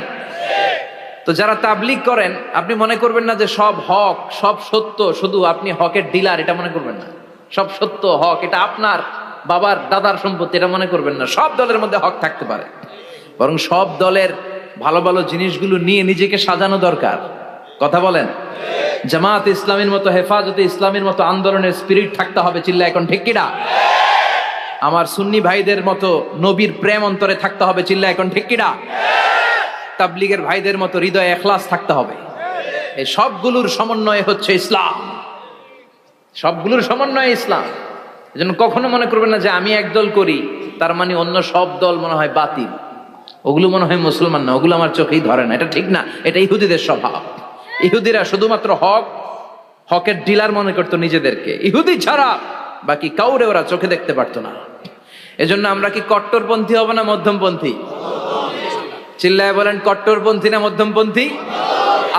তো যারা তাবলিগ করেন, আপনি মনে করবেন না যে সব হক, সব সত্য, শুধু আপনি হকের ডিলার, এটা মনে করবেন না। সব সত্য হক এটা আপনার বাবার দাদার সম্পত্তি, এটা মনে করবেন না। সব দলের মধ্যে হক থাকতে পারে, বরং সব দলের ভালো ভালো জিনিসগুলো নিয়ে নিজেকে সাজানো দরকার। কথা বলেন? জামাত ইসলামের মতো, হেফাজতে ইসলামের মতো আন্দোলনের স্পিরিট থাকতে হবে। চিল্লা এখন ঠিক কিনা? আমার সুন্নি ভাইদের মতো নবীর প্রেম অন্তরে থাকতে হবে। চিল্লা এখন ঠিক কিনা? তাবলিগের ভাইদের মতো হৃদয়ে ইখলাস থাকতে হবে। এই সবগুলোর সমন্বয় হচ্ছে ইসলাম, সবগুলোর সমন্বয় ইসলাম। এজন্য কখনো মনে করবেন না যে আমি একদল করি তার মানে অন্য সব দল মনে হয় বাতিল, ওগুলো মনে হয় মুসলমান না, ওগুলো আমার চোখেই ধরে না। এটা ঠিক না, এটা ইহুদিদের স্বভাব। ইহুদিরা শুধুমাত্র হকের ডিলার মনে করতো নিজেদেরকে, ইহুদি ছাড়া বাকি কাউরে ওরা চোখে দেখতে পারতো না। এজন্য আমরা কি কট্টরপন্থী হব না মধ্যমপন্থী? চিল্লায় বলেন, কট্টরপন্থী না মধ্যমপন্থী?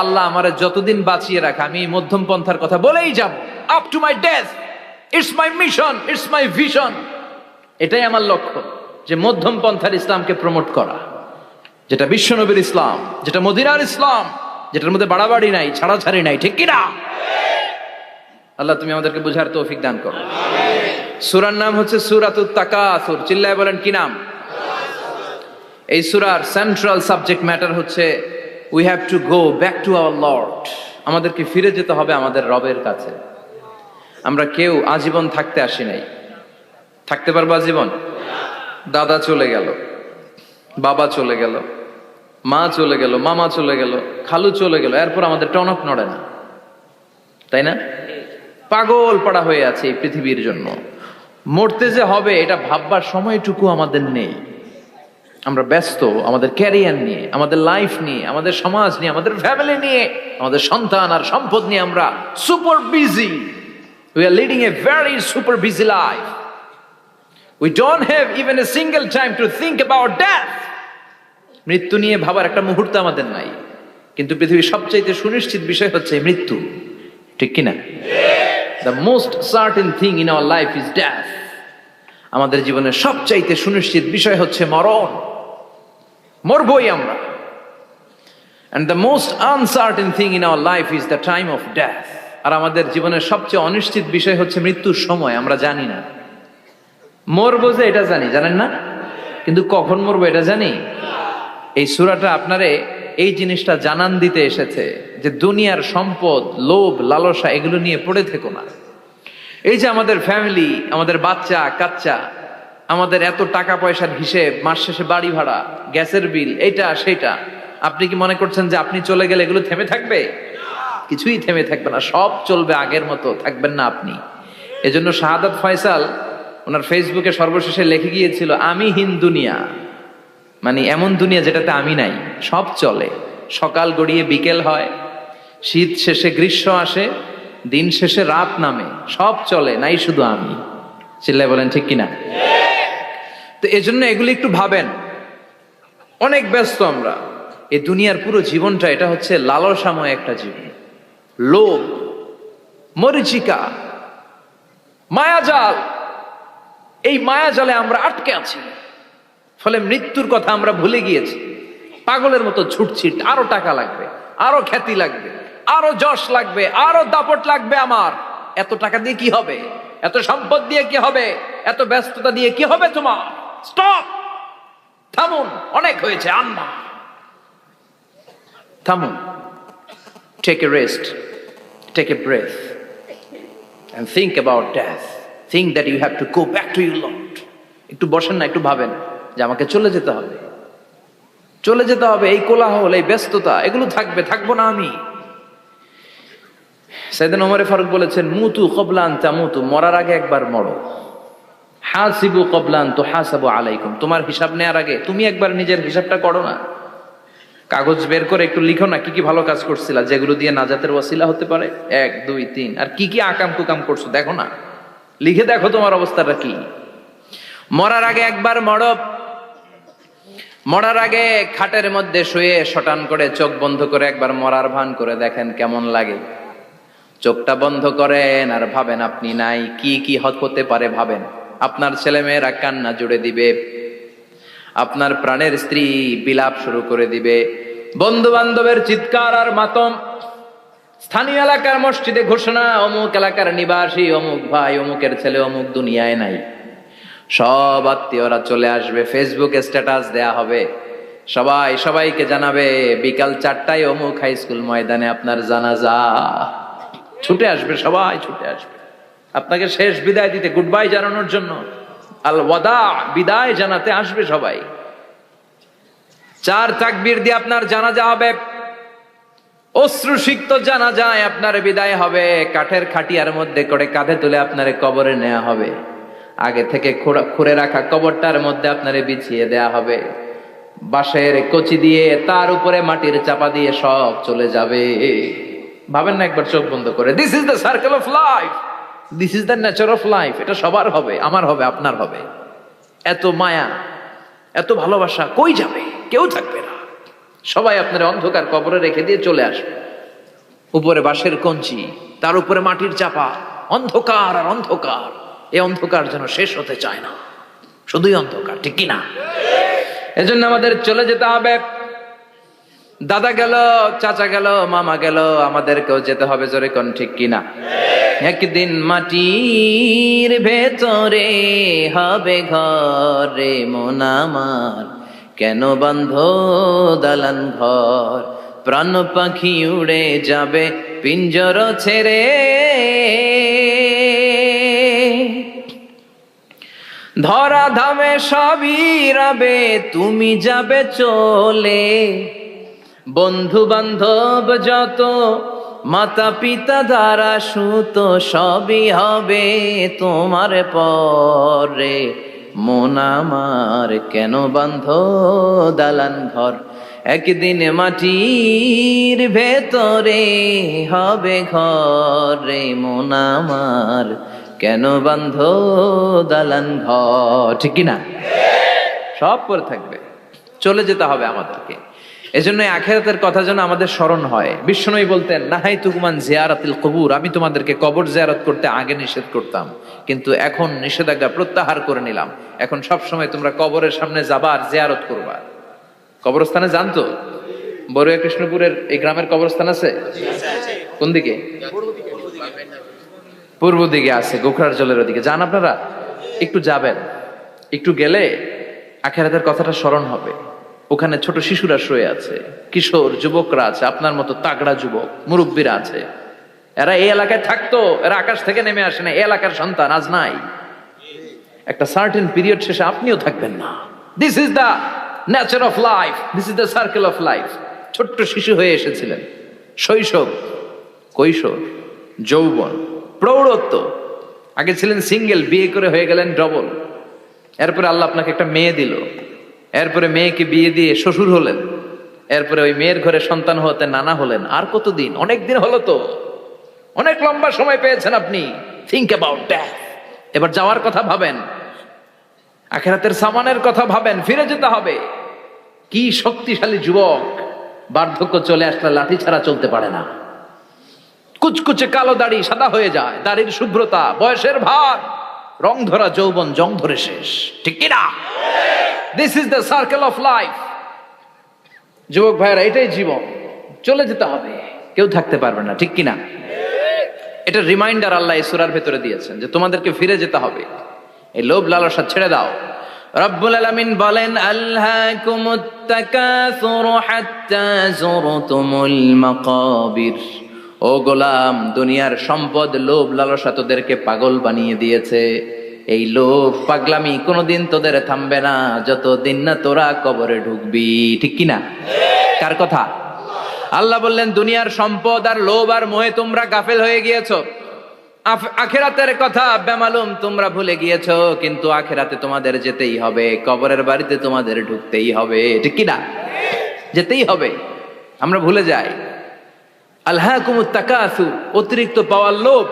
আল্লাহ আমারে যতদিন বাঁচিয়ে রাখা আমি মধ্যম পন্থার কথা বলেই যাব, up to my death. It's my mission, it's my vision. এটাই আমার লক্ষ্য, যে মধ্যম পন্থার ইসলামকে প্রমোট করা, যেটা বিশ্বনবীর ইসলাম, যেটা মদিনার ইসলাম, যেটার মধ্যে বাড়াবাড়ি নাই, ছাড়াছাড়ি নাই, ঠিক কিনা? আল্লাহ তুমি আমাদেরকে বুঝার তৌফিক দান করো। সূরার নাম হচ্ছে সূরাতুত তাকাসুর। চিল্লায় বলেন কি নাম? এই সূরার সেন্ট্রাল সাবজেক্ট ম্যাটার হচ্ছে we have to go back to our Lord. আমাদেরকে ফিরে যেতে হবে আমাদের রবের কাছে। আমরা কেউ আজীবন থাকতে আসি নাই। থাকতে পারবো আজীবন? দাদা চলে গেল, বাবা চলে গেল, মা চলে গেল, মামা চলে গেল, খালু চলে গেল, এরপর আমাদের টনক নড়ে না, তাই না? পাগল পাড়া হয়ে আছে এই পৃথিবীর জন্য। মরতে যে হবে এটা ভাববার সময়টুকু আমাদের নেই। আমরা ব্যস্ত আমাদের ক্যারিয়ার নিয়ে, আমাদের লাইফ নিয়ে, আমাদের সমাজ নিয়ে, আমাদের ফ্যামিলি নিয়ে, আমাদের সন্তান আর সম্পদ নিয়ে আমরা super busy. We are leading a very super busy life. We don't have even a single time to think about death. মৃত্যু নিয়ে ভাবার একটা মুহূর্ত আমাদের নাই। কিন্তু পৃথিবীর সবচাইতে সুনিশ্চিত বিষয় হচ্ছে মৃত্যু, ঠিক কিনা? The most certain thing in our life is death. আমাদের জীবনের সবচাইতে সুনিশ্চিত বিষয় হচ্ছে মরণ। মরবই আমরা। And the most uncertain thing in our life is the time of death. আর আমাদের জীবনের সবচেয়ে অনিশ্চিত বিষয় হচ্ছে মৃত্যুর সময়। আমরা জানি না। মরবো যে এটা জানি, জানেন না? কিন্তু কখন মরবো এটা জানি? এই সূরাটা আপনারে এই জিনিসটা জানান দিতে এসেছে যে দুনিয়ার সম্পদ, লোভ, লালসা এগুলো নিয়ে পড়ে থেকো না। এই যে আমাদের ফ্যামিলি, আমাদের বাচ্চা কাচ্চা, আমাদের এত টাকা পয়সার হিসেব, মাস শেষে বাড়ি ভাড়া, গ্যাসের বিল, এইটা সেটা, আপনি কি মনে করছেন যে আপনি চলে গেলে এগুলো থেমে থাকবে? কিছুই থেমে থাকবে না, সব চলবে আগের মতো, থাকবেন না আপনি। এজন্য শাহাদাত ফয়সাল ওনার ফেসবুকে সর্বশেষে লিখে গিয়েছিল, আমি হীন দুনিয়া, মানে এমন দুনিয়া যেটাতে আমি নাই। সব চলে, সকাল গড়িয়ে বিকেল হয়, শীত শেষে গ্রীষ্ম আসে, দিন শেষে রাত নামে, সব চলে, নাই শুধু আমি। চিল্লায় বলেন ঠিক কিনা? তো এজন্য এগুলি একটু ভাবেন। অনেক ব্যস্ত আমরা। এই দুনিয়ার পুরো জীবনটা এটা হচ্ছে লালসাময় একটা জীবন। লোভ, মরিচিকা, মায়াজাল, এই মায়াজালে আমরা আটকে আছি। ফলে মৃত্যুর কথা আমরা ভুলে গিয়েছি। পাগলের মতো ছুটছি, আরো টাকা লাগবে, আরো খ্যাতি লাগবে, আরো যশ লাগবে, আরো দাপট লাগবে আমার। এত টাকা দিয়ে কি হবে? এত সম্পদ দিয়ে কি হবে? এত ব্যস্ততা দিয়ে কি হবে তোমার? স্টপ, থামুন, অনেক হয়েছে, আন্না, থামুন। Take a rest, take a breath and think about death. Think that you have to go back to your Lord. একটু বসেন না, একটু ভাবেন যে আমাকে চলে যেতে হবে, চলে যেতে হবে। এই কোলাহল, এই ব্যস্ততা এগুলো থাকবে, থাকবো না আমি। সাইয়েদনা ওমর ফারুক বলেছেন, মুতু ক্বাবলা আন তামুতু, মরার আগে একবার মরো। হাসিবু ক্বাবলা আন তুহাসাবু আলাইকুম, তোমার হিসাব নেওয়ার আগে তুমি একবার নিজের হিসাবটা করো না। কাগজ বের করে একটু লিখো না কি কি ভালো কাজ করছিলা, যেগুলো দিয়ে নাজাতের ওয়াসিলা হতে পারে, 1 2 3, আর কি কি আকাম কুকাম করছো দেখো না, লিখে দেখো তোমার অবস্থাটা কি। মরার আগে একবার মরো। মরার আগে খাটের মধ্যে শুয়ে শটান করে চোখ বন্ধ করে একবার মরার ভান করে দেখেন কেমন লাগে। চোখটা বন্ধ করেন আর ভাবেন আপনি নাই, কি কি হতে পারে ভাবেন। আপনার ছেলে মেয়েরা কান্না জুড়ে দিবে, আপনার প্রাণের স্ত্রী বিলাপ শুরু করে দিবে, বন্ধু বান্ধবের চিৎকার আর মাতম, স্থানীয় এলাকার মসজিদে ঘোষণা, অমুক এলাকার নিবাসী অমুক ভাই অমুকের ছেলে অমুক দুনিয়ায় নাই। সব আত্মীয়রা চলে আসবে, ফেসবুকে স্ট্যাটাস দেয়া হবে, সবাই সবাইকে জানাবে বিকাল 4টায় অমুক হাই স্কুল ময়দানে আপনার জানাজা। ছুটে আসবে, সবাই ছুটে আসবে আপনাকে শেষ বিদায় দিতে, গুড বাই জানানোর জন্য, আল ওয়াদা, বিদায় জানাতে আসবে সবাই। 4 তাকবীর দিয়ে আপনার জানাজা হবে, অশ্রুসিক্ত জানাজায় আপনার বিদায় হবে। কাঠের খাটিয়ার মধ্যে করে কাঁধে তুলে আপনারে কবরে নেওয়া হবে। আগে থেকে খুঁড়ে রাখা কবরটার মধ্যে আপনারে বিছিয়ে দেয়া হবে। বাঁশের কচি দিয়ে তার উপরে মাটির চাপা দিয়ে সব চলে যাবে। ভাবেন না একবার চোখ বন্ধ করে, this is the circle of life, this is the nature of life. এটা সবার হবে, আমার হবে, আপনার হবে। এত মায়া, এত ভালোবাসা কই যাবে? কেউ থাকবে না। সবাই আপনার অন্ধকার কবরে রেখে দিয়ে চলে আসবে। উপরে বাঁশের কঞ্চি, তার উপরে মাটির চাপা, অন্ধকার আর অন্ধকার। এই অন্ধকার যেন শেষ হতে চায় না, শুধুই অন্ধকার, ঠিক কিনা? এজন্য আমাদের চলে যেতে হবে। দাদা গেল, চাচা গেল, মামা গেল, আমাদেরকেও যেতে হবে, জোরে কোন ঠিক কিনা? একদিন মাটির ভেতরে হবে ঘরে মন আমার, কেন বন্ধ দালান ঘর? প্রাণ পাখি উড়ে যাবে পিঞ্জর ছেড়ে, ধরা ধামে সবই রবে, তুমি যাবে চলে। বন্ধু বান্ধব যত, মাতা পিতা দ্বারা সুত, সবই হবে তোমার পরে। মন আমার কেন বন্ধ দালান ঘর? একদিন মাটির ভেতরে হবে ঘরে মন আমার, কেন বন্ধ দালান ঘর? ঠিক কিনা? সব পরে থাকবে, চলে যেতে হবে আমাদেরকে। এজন্য আখিরাতের কথা যেন আমাদের স্মরণ হয়। বিশ্বনবী বলতেন, নাহাই তুকুমান জিয়ারাতিল কবুর, আমি তোমাদেরকে কবর জিয়ারত করতে আগে নিষেধ করতাম, কিন্তু এখন নিষেধাজ্ঞা প্রত্যাহার করে নিলাম। এখন সব সময় তোমরা কবরের সামনে যাবা আর জিয়ারত করবা। কবরস্থানে জানতো? বড়ুয়া কৃষ্ণপুরের এই গ্রামের কবরস্থান আছে? কোন দিকে? পূর্ব দিকে আছে, গোখরার জলের ওদিকে। যান আপনারা, একটু যাবেন, একটু গেলে আখিরাতের কথাটা স্মরণ হবে। ওখানে ছোট শিশুরা শুয়ে আছে, কিশোর যুবকরা আছে, আপনার মতো তাগড়া যুবক, মুরব্বীরা আছে। এরা এই এলাকায় থাকতো, এরা আকাশ থেকে নেমে আসে না, এই এলাকার সন্তান, আজ নাই। একটা সার্টেন পিরিয়ড শেষে আপনিও থাকবেন না। This is the nature of life, this is the circle of life. ছোট্ট শিশু হয়ে এসেছিলেন, শৈশব, কৈশোর, যৌবন, প্রৌঢ়ত্ব। আগে ছিলেন সিঙ্গেল, বিয়ে করে হয়ে গেলেন ডবল। এরপরে আল্লাহ আপনাকে একটা মেয়ে দিল, এরপরে মেয়েকে বিয়ে দিয়ে শ্বশুর হলেন, এরপরে ওই মেয়ের ঘরে সন্তান হতে নানা হলেন। আর কতদিন? অনেক দিন হলো তো, অনেক লম্বা সময় পেয়েছেন আপনি। Think about that. এবার যাওয়ার কথা ভাবেন, আখিরাতের সামানের কথা ভাবেন, ফিরে যেতে হবে। কি শক্তিশালী যুবক! বার্ধক্য চলে আসলে লাঠি ছাড়া চলতে পারে না। কুচকুচে কালো দাড়ি সাদা হয়ে যায়, দাড়ির শুভ্রতা, বয়সের ভার, রং ধরা যৌবন জং ধরে শেষ, ঠিক কিনা? This is the circle of life. যুবক ভাইরা, এটাই জীবন, চলে যেতে হবে, কেউ থাকতে পারবে না, ঠিক কিনা? এটা রিমাইন্ডার আল্লাহ এই সূরার ভেতরে দিয়েছেন যে তোমাদেরকে ফিরে যেতে হবে। এই লোভ লালসা ছেড়ে দাও। রব্বুল আলামিন বলেন, আলহাকুমুত তাকাসুর হাত্তা যুরতুমুল মাকাবির। ও গোলাম, দুনিয়ার সম্পদ, লোভ লালসা তোদেরকে পাগল বানিয়ে দিয়েছে। এই লোভ পাগলামি কোনোদিন তোদের থামবে না যতদিন না তোরা কবরে ঢুকবি, ঠিক কিনা? কার কথা? আল্লাহ বললেন, দুনিয়ার সম্পদ আর লোভ আর মোহে তোমরা গাফেল হয়ে গিয়েছো। আখিরাতের কথা বেমালুম তোমরা ভুলে গিয়েছো। কিন্তু আখিরাতে তোমাদের যেতেই হবে, কবরের বাড়িতে তোমাদের ঢুকতেই হবে, ঠিক কিনা? যেতেই হবে। আমরা ভুলে যাই। আলহাকুমুত তাকাসুর, অতিরিক্ত পাওয়ার লোভ,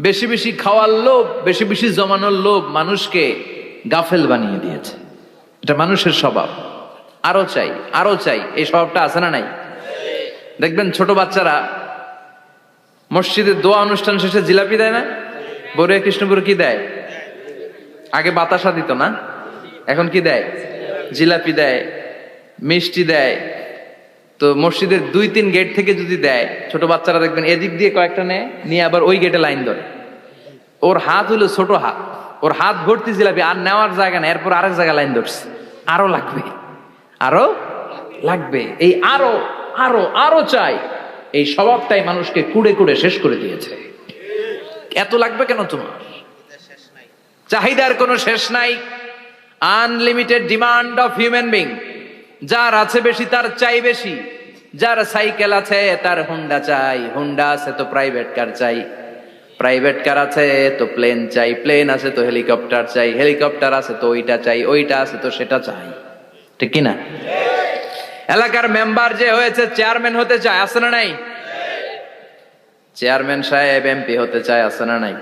বেশি বেশি খাওয়ার লোভ, বেশি বেশি জমানোর লোভ মানুষকে গাফেল বানিয়ে দিয়েছে। এটা মানুষের স্বভাব। আরো চাই, আরো চাই, এই স্বভাবটা আছে না নাই? দেখবেন ছোট বাচ্চারা মসজিদের দোয়া অনুষ্ঠান শেষে জিলাপি দেয় না? বড়ুয়া কৃষ্ণপুরে কি দেয়? আগে বাতাসা দিত না, এখন কি দেয়? জিলাপি দেয়, মিষ্টি দেয়। তো মসজিদের 2-3 গেট থেকে যদি দেয়, ছোট বাচ্চারা দেখবেন এদিক দিয়ে কয়েকটা নেয়, নিয়ে আবার ওই গেটে লাইন ধরে। ওর হাত হলো ছোট হাত, ওর হাত ভর্তি জিলাপি, আর নেওয়ার জায়গা নেই, এরপর আরেক জায়গায় লাইন ধরছে। আরো লাগবে, আরো লাগবে, এই আরো আরো আরো চাই। এই স্বভাবটাই মানুষকে কুড়ে কুড়ে শেষ করে দিয়েছে। এত লাগবে কেন তোমার? চাহিদার কোনো শেষ নাই। Unlimited demand of human being. যার আছে বেশি তার চাই বেশি। যার সাইকেল আছে তার হুন্ডা চাই, হুন্ডা আছে তো প্রাইভেট কার চাই, প্রাইভেট কার আছে তো প্লেন চাই, প্লেন আছে তো হেলিকপ্টার চাই, হেলিকপ্টার আছে তো ওইটা চাই, ওইটা আছে তো সেটা চাই, ঠিক কিনা? এলাকার মেম্বার যে হয়েছে চেয়ারম্যান হতে চায়, আছে না নাই? চেয়ারম্যান সাহেব এমপি হতে চায়, আছে না নাই?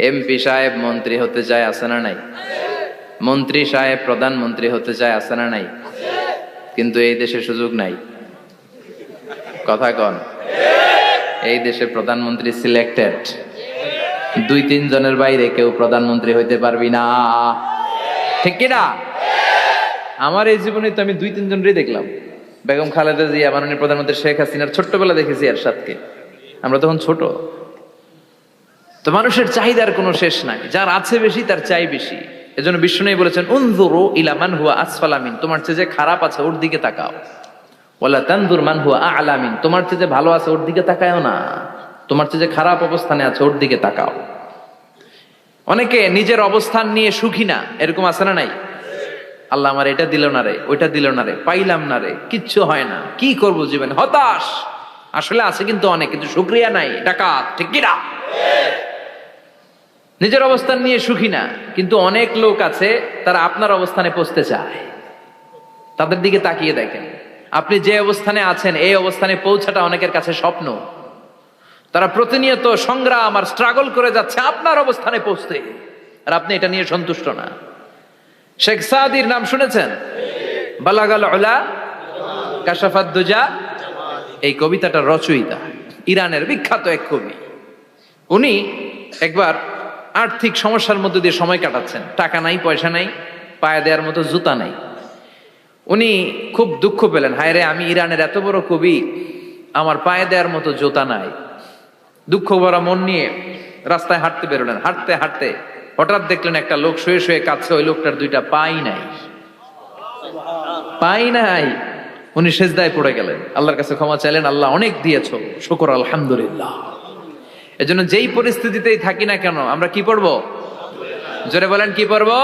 এমপি সাহেব মন্ত্রী হতে চায়, আছে না নাই? মন্ত্রী সাহেব প্রধানমন্ত্রী হতে চায়, আছে না নাই? কিন্তু এই দেশে সুযোগ নাই। কথা কন। এই দেশে প্রধানমন্ত্রী সিলেক্টেড, 2-3 জনের বাইরে কেউ প্রধানমন্ত্রী হইতে পারবি না, ঠিক কিনা? আমার এই জীবনে তো আমি 2-3 জনেরই দেখলাম। বেগম খালেদা জিয়া, মাননীয় প্রধানমন্ত্রী শেখ হাসিনার ছোট্টবেলা দেখেছি এরশাদকে, আমরা তখন ছোট। তো মানুষের চাহিদার কোনো শেষ নাই, যার আছে বেশি তার চাই বেশি। এজন্য বিষ্ণু বলেছেন, উনজুরু ইলা মান হুয়া আসফালা মিন, তোমার চেয়ে যে খারাপ আছে ওর দিকে তাকাও। ওয়ালা তানজুর মান হুয়া আ'লা মিন, তোমার চেয়ে যে ভালো আছে ওর দিকে তাকায়ও না, তোমার চেয়ে যে খারাপ অবস্থানে আছে ওর দিকে তাকাও। অনেকে নিজের অবস্থান নিয়ে সুখী না, এরকম আছে না নাই? আল্লাহ আমার এটা দিল না রে, ওইটা দিল না রে, পাইলাম না রে, কিচ্ছু হয় না, কি করবো জীবনে, হতাশ। আসলে আছে কিন্তু অনেক, কিন্তু শুকরিয়া নাই, ডাকাত, ঠিক কিনা? নিজের অবস্থান নিয়ে সুখী না, কিন্তু অনেক লোক আছে তারা আপনার অবস্থানে পৌঁছতে চায়। তাদের দিকে তাকিয়ে দেখেন, আপনি যে অবস্থানে আছেন এই অবস্থানে পৌঁছাটা অনেকের কাছে স্বপ্ন। তারা প্রতিনিয়ত সংগ্রাম আর স্ট্রাগল করে যাচ্ছে আপনার অবস্থানে পৌঁছতে, আর আপনি এটা নিয়ে সন্তুষ্ট না। শেখ সাদির নাম শুনেছেন? বালাগাল উলা কাশাফাত দুজা, এই কবিতাটার রচয়িতা ইরানের বিখ্যাত এক কবি। উনি একবার আর্থিক সমস্যার মধ্যে দিয়ে সময় কাটাচ্ছেন, টাকা নাই, পয়সা নাই, পায়ে দেওয়ার মতো জুতা নাই। উনি খুব দুঃখ পেলেন, হায় রে, আমি ইরানের এত বড় কবি, আমার পায়ে দেওয়ার মতো জুতা নাই। দুঃখ ভরা মন নিয়ে রাস্তায় হাঁটতে বেরোলেন। হাঁটতে হাঁটতে হঠাৎ দেখলেন একটা লোক শুয়ে শুয়ে কাঁদছে, ওই লোকটার 2টা পাই নাই, পাই নাই। উনি সেজদায় পড়ে গেলেন, আল্লাহর কাছে ক্ষমা চাইলেন, আল্লাহ অনেক দিয়েছো, শুকর আলহামদুলিল্লাহ। এজন্য যেই পরিস্থিতিতেই থাকি না কেন আমরা কি পড়বো? জোরে বলেন, কি পড়বো?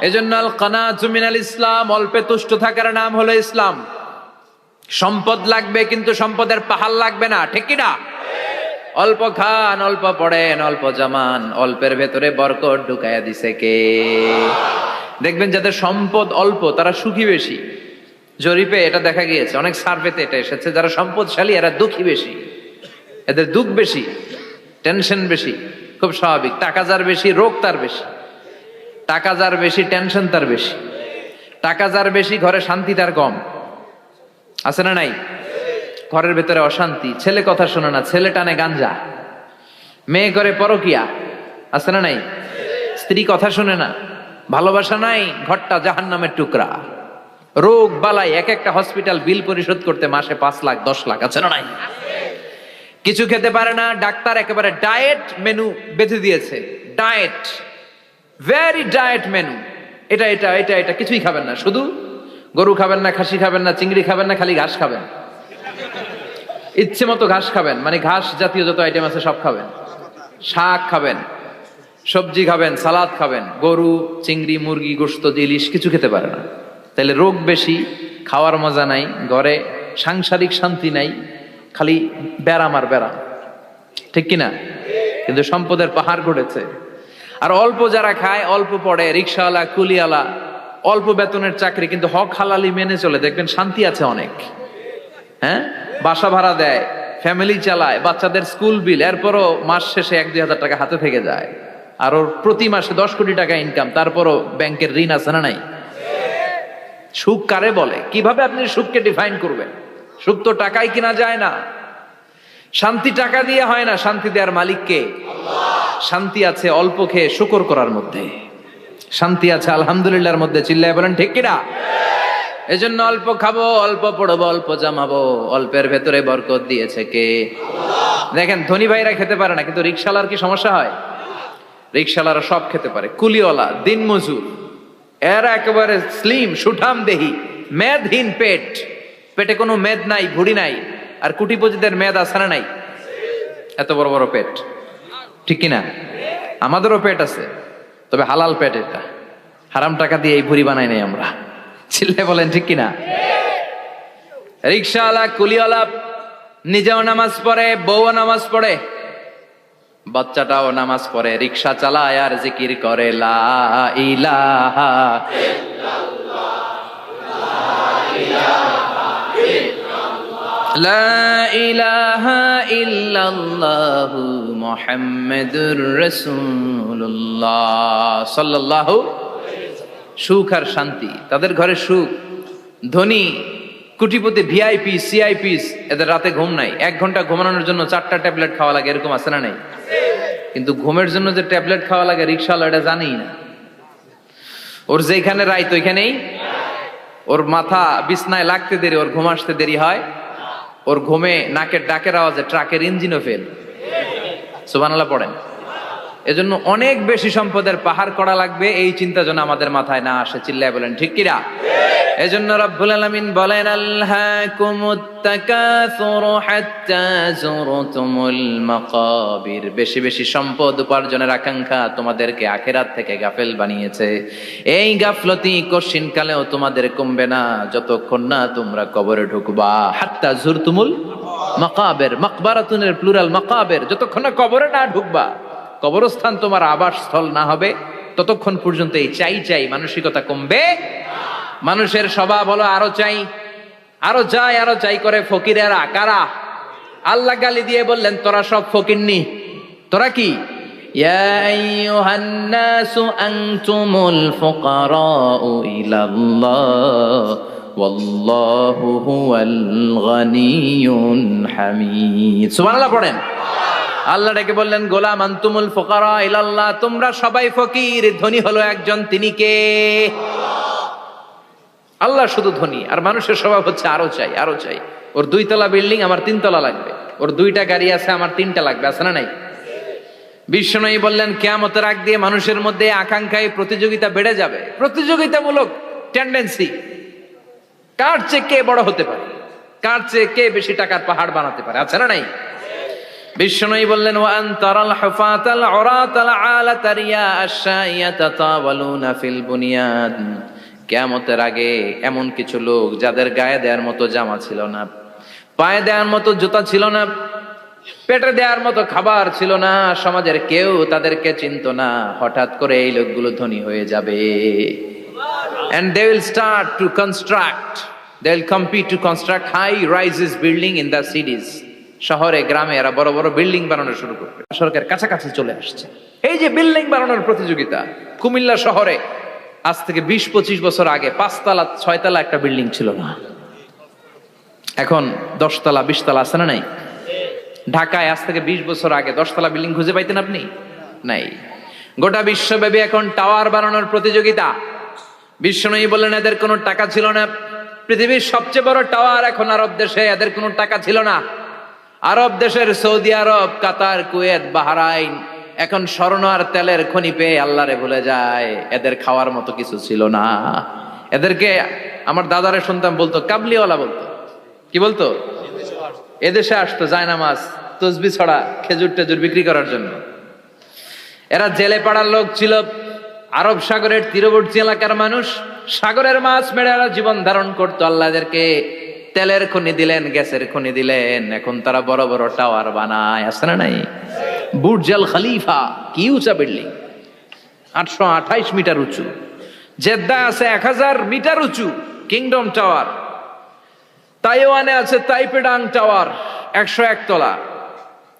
এজন্য আল কানাতু মিনাল ইসলাম, অল্পে তুষ্ট থাকার নাম হলো ইসলাম। সম্পদ লাগবে কিন্তু সম্পদের পাহাড় লাগবে না, ঠিক কিনা? অল্প খান, অল্প পড়েন, অল্প জামান, অল্পের ভেতরে বরকত ঢুকাইয়া দিছে কে? দেখবেন যাদের সম্পদ অল্প তারা সুখী বেশি। জরিপে এটা দেখা গিয়েছে, অনেক সার্ভেতে এটা এসেছে, যারা সম্পদশালী এরা দুঃখী বেশি, এদের দুঃখ বেশি, টেনশন বেশি। খুব স্বাভাবিক, টাকা যার বেশি রোগ তার বেশি, টাকা যার বেশি টেনশন তার বেশি, টাকা যার বেশি ঘরে শান্তি তার কম, আছে না নাই? ঘরের ভেতরে অশান্তি, ছেলে কথা শোনে না, ছেলে টানে গাঞ্জা, মেয়ে করে পরকিয়া, আছে না নাই? স্ত্রী কথা শোনে না, ভালোবাসা নাই, ঘরটা জাহান্নামের টুকরা। রোগ বালাই, এক একটা হসপিটাল বিল পরিশোধ করতে মাসে 5 লাখ 10 লাখ, আছে না নাই? কিছু খেতে পারে না, ডাক্তার একেবারে ডায়েট মেনু বেঁধে দিয়েছে, ডায়েট, ভেরি ডায়েট মেনু, এটা এটা এটা এটা কিছুই খাবেন না, শুধু গরু খাবেন না, খাসি খাবেন না, চিংড়ি খাবেন না, খালি ঘাস খাবেন, ইচ্ছে মতো ঘাস খাবেন, মানে ঘাস জাতীয় যত আইটেম আছে সব খাবেন, শাক খাবেন, সবজি খাবেন, সালাদ খাবেন, গরু, চিংড়ি, মুরগি, গোশত, ইলিশ কিছু খেতে পারে না। তাহলে রোগ বেশি, খাওয়ার মজা নাই, ঘরে সাংসারিক শান্তি নাই, খালি ব্যারাম আর ব্যারাম, ঠিক কিনা? কিন্তু সম্পদের পাহাড় গড়েছে। আর অল্প যারা খায়, অল্প পড়ে, রিক্সাওয়ালা, কুলিওয়ালা, অল্প বেতনের চাকরি, কিন্তু হক হালালি মেনে চলে, দেখবেন শান্তি আছে অনেক। হ্যাঁ, বাসা ভাড়া দেয়, ফ্যামিলি চালায়, বাচ্চাদের স্কুল বিল, এরপরও মাস শেষে 1-2 হাজার টাকা হাতে থেকে যায়। আর ওর প্রতি মাসে 10 কোটি টাকা ইনকাম, তারপরও ব্যাংকের ঋণ আছে না নাই? সুখ কারে বলে? কিভাবে আপনি সুখকে ডিফাইন করবেন? সুখ তো টাকায় কিনা যায় না, শান্তি টাকা দিয়ে হয় না, শান্তি দেওয়ার মালিক কে? শান্তি আছে অল্প খেয়ে শুকর করার মধ্যে, শান্তি আছে আলহামদুলিল্লাহর মধ্যে, চিল্লায় বলেন ঠিক কিনা? এজন্য অল্প খাবো, অল্প পড়বো, অল্প জামাবো, অল্পের ভেতরে বরকত দিয়েছে কে? দেখেন ধনী ভাইরা খেতে পারে না, কিন্তু রিক্সাওয়ালার কি সমস্যা হয়? রিক্সাওয়ালারা সব খেতে পারে, কুলিওয়ালা, দিনমজুর, এরা একেবারে স্লিম সুঠাম দেহি, মেদহীন পেট, পেটে কোনো মেদ নাই, ভুড়ি নাই। আর কুটিপতিদের মেদ আছে না নাই? এত বড় বড় পেট, ঠিক কিনা? আমাদেরও পেট আছে, তবে হালাল পেট, এটা হারাম টাকা দিয়ে এই ভুড়ি বানাই নাই আমরা, চিল্লে বলেন ঠিক কিনা? রিক্সাওয়ালা, কুলিওয়ালা নিজেও নামাজ পড়ে, বউও নামাজ পড়ে, বাচ্চাটাও নামাজ পড়ে, রিক্সা চালায় আর জিকির করে লা ইলাহা ইল্লাল্লাহ, লা ইলাহা ইল্লাল্লাহ। লা ইলাহা ইল্লাল্লাহু মুহাম্মাদুর রাসূলুল্লাহ সাল্লাল্লাহু। সুখ আর শান্তি, তাদের ঘরে সুখ। ধনী কোটিপতি ভিআইপি সিআইপি এদের রাতে ঘুম নাই, 1 ঘন্টা ঘুমানোর জন্য 4টা ট্যাবলেট খাওয়া লাগে, এরকম আছে না নাই? কিন্তু ঘুমের জন্য যে ট্যাবলেট খাওয়া লাগে রিকশাওয়ালা এটা জানেই না। ওর যেখানে রাইত ওইখানেই, ওর মাথা বিছনায় লাগতে দেরি, ওর ঘুম আসতে দেরি হয়। ওর ঘুমে নাকের ডাকের আওয়াজে ট্রাকের ইঞ্জিনও ফেল। সুবহানাল্লাহ পড়েন। এজন্য অনেক বেশি সম্পদের পাহাড় করা লাগবে, এই চিন্তা যেন আমাদের মাথায় না আসে। চিল্লায় বলেন ঠিক কিনা? এজন্য রব্বুল আলামিন বলেন আল্লাকুমুত তাকাসুরু হাত্তা যুরতুমুল মাকাবির। বেশি বেশি সম্পদ উপার্জনের আকাঙ্ক্ষা তোমাদেরকে আখিরাত থেকে গাফেল বানিয়েছে। এই গাফলতি কশিন কালেও তোমাদের কমবে না যতক্ষণ না তোমরা কবরে ঢুকবা। হাত্তা যুরতুমুল মাকাবির, মাকবারাতুনের প্লুরাল মাকাবির, যতক্ষণ না কবরে না ঢুকবা, কবরস্থান তোমার আবাসস্থল না হবে, ততক্ষণ পর্যন্ত এই চাই চাই মানসিকতা কমবে। মানুষের স্বভাব হলো আরো চাই, আরো চাই, আরো চাই করে। ফকিরেরা কারা? আল্লাহ গালি দিয়ে বললেন তোরা সব ফকিরনি। তোরা কি? ইয়া আইয়ুহান নাসু আনতুমুল ফুকারাউ ইলাল্লাহ ওয়াল্লাহু হুয়াল গানিয়ুল হামিদ। সুবহানাল্লাহ পড়েন। আল্লাহ ডেকে বললেন গোলাম আনতুমুল ফুকারা ইলাল্লাহ, তোমরা সবাই ফকির, ধনী হলো একজন, তিনি কে? আল্লাহ শুধু ধনী, আর মানুষের স্বভাব হচ্ছে আরো চাই, আরো চাই। ওর 2 তলা বিল্ডিং, আমার 3 তলা লাগবে। ওর 2টা গাড়ি আছে, আমার 3টা লাগবে। আছে না নাই? বিশ্বনবী বললেন কিয়ামতের আগ দিয়ে মানুষের মধ্যে আকাঙ্ক্ষায় প্রতিযোগিতা বেড়ে যাবে, প্রতিযোগিতামূলক টেন্ডেন্সি। কার চেয়ে কে বড় হতে পারে, কার চেয়ে কে বেশি টাকার পাহাড় বানাতে পারে। আছে না নাই? বিশ্বনবী বললেন ওয়ান তারাল হুফাতাল উরাতাল আলাতা রিয়া আশ-শাইয়াতা তাওয়ালুনা ফিল বুনিয়ান। কিয়ামতের আগে এমন কিছু লোক যাদের গায়ে দেওয়ার মতো জামা ছিল না, পায়ে দেওয়ার মতো জুতা ছিল না, পেটে দেওয়ার মতো খাবার ছিল না, সমাজের কেউ তাদেরকে চিনতো না। হঠাৎ করে এই লোকগুলো ধনী হয়ে যাবে। And they will start to construct, they will compete to construct high rises building in the cities. শহরে গ্রামে এরা বড় বড় বিল্ডিং বানানো শুরু করবে। সরকার কাছাকাছি চলে আসছে। এই যে বিল্ডিং বানানোর প্রতিযোগিতা, কুমিল্লা শহরে আজ থেকে 20-25 বছর আগে 5 তলা 6 তলা একটা বিল্ডিং ছিল না, এখন 10 তলা 20 তলা। আছে না নাই? ঢাকায় আজ থেকে 20 বছর আগে 10 তলা বিল্ডিং খুঁজে পাইতেন আপনি? নাই। গোটা বিশ্বব্যাপী এখন টাওয়ার বানানোর প্রতিযোগিতা। বিশ্বনবী বললেন এদের কোনো টাকা ছিল না। পৃথিবীর সবচেয়ে বড় টাওয়ার এখন আরব দেশে, এদের কোনো টাকা ছিল না। আরব দেশের সৌদি আরব, কাতার, কুয়েত, বাহরাইন এখন স্বর্ণ আর তেলের খনি পেয়ে আল্লাহরে ভুলে যায়। এদের খাওয়ার মতো কিছু ছিল না। এদেরকে আমার দাদারে শুনতাম বলতো কাবলিওয়ালা বলতো। কি বলতো? এদেশে আসতো জায়নামাজ তসবি ছড়া খেজুর টেজুর বিক্রি করার জন্য। এরা জেলে পাড়ার লোক ছিল। আরব সাগরের তীরবর্তী এলাকার মানুষ, সাগরের মাছ মেরে এরা জীবন ধারণ করতো। আল্লাহ এদেরকে তেলের খনি দিলেন, গ্যাসের খনি দিলেন, এখন তারা বড় বড় টাওয়ার বানায়। আছে না নাই? বুর্জ আল খলিফা, কি উঁচা বিল্ডিং, 828 মিটার উঁচু। জেদ্দা আছে 1000 মিটার উঁচু কিংডম টাওয়ার। তাইওয়ানে আছে তাইপেডাং টাওয়ার 101 তলা।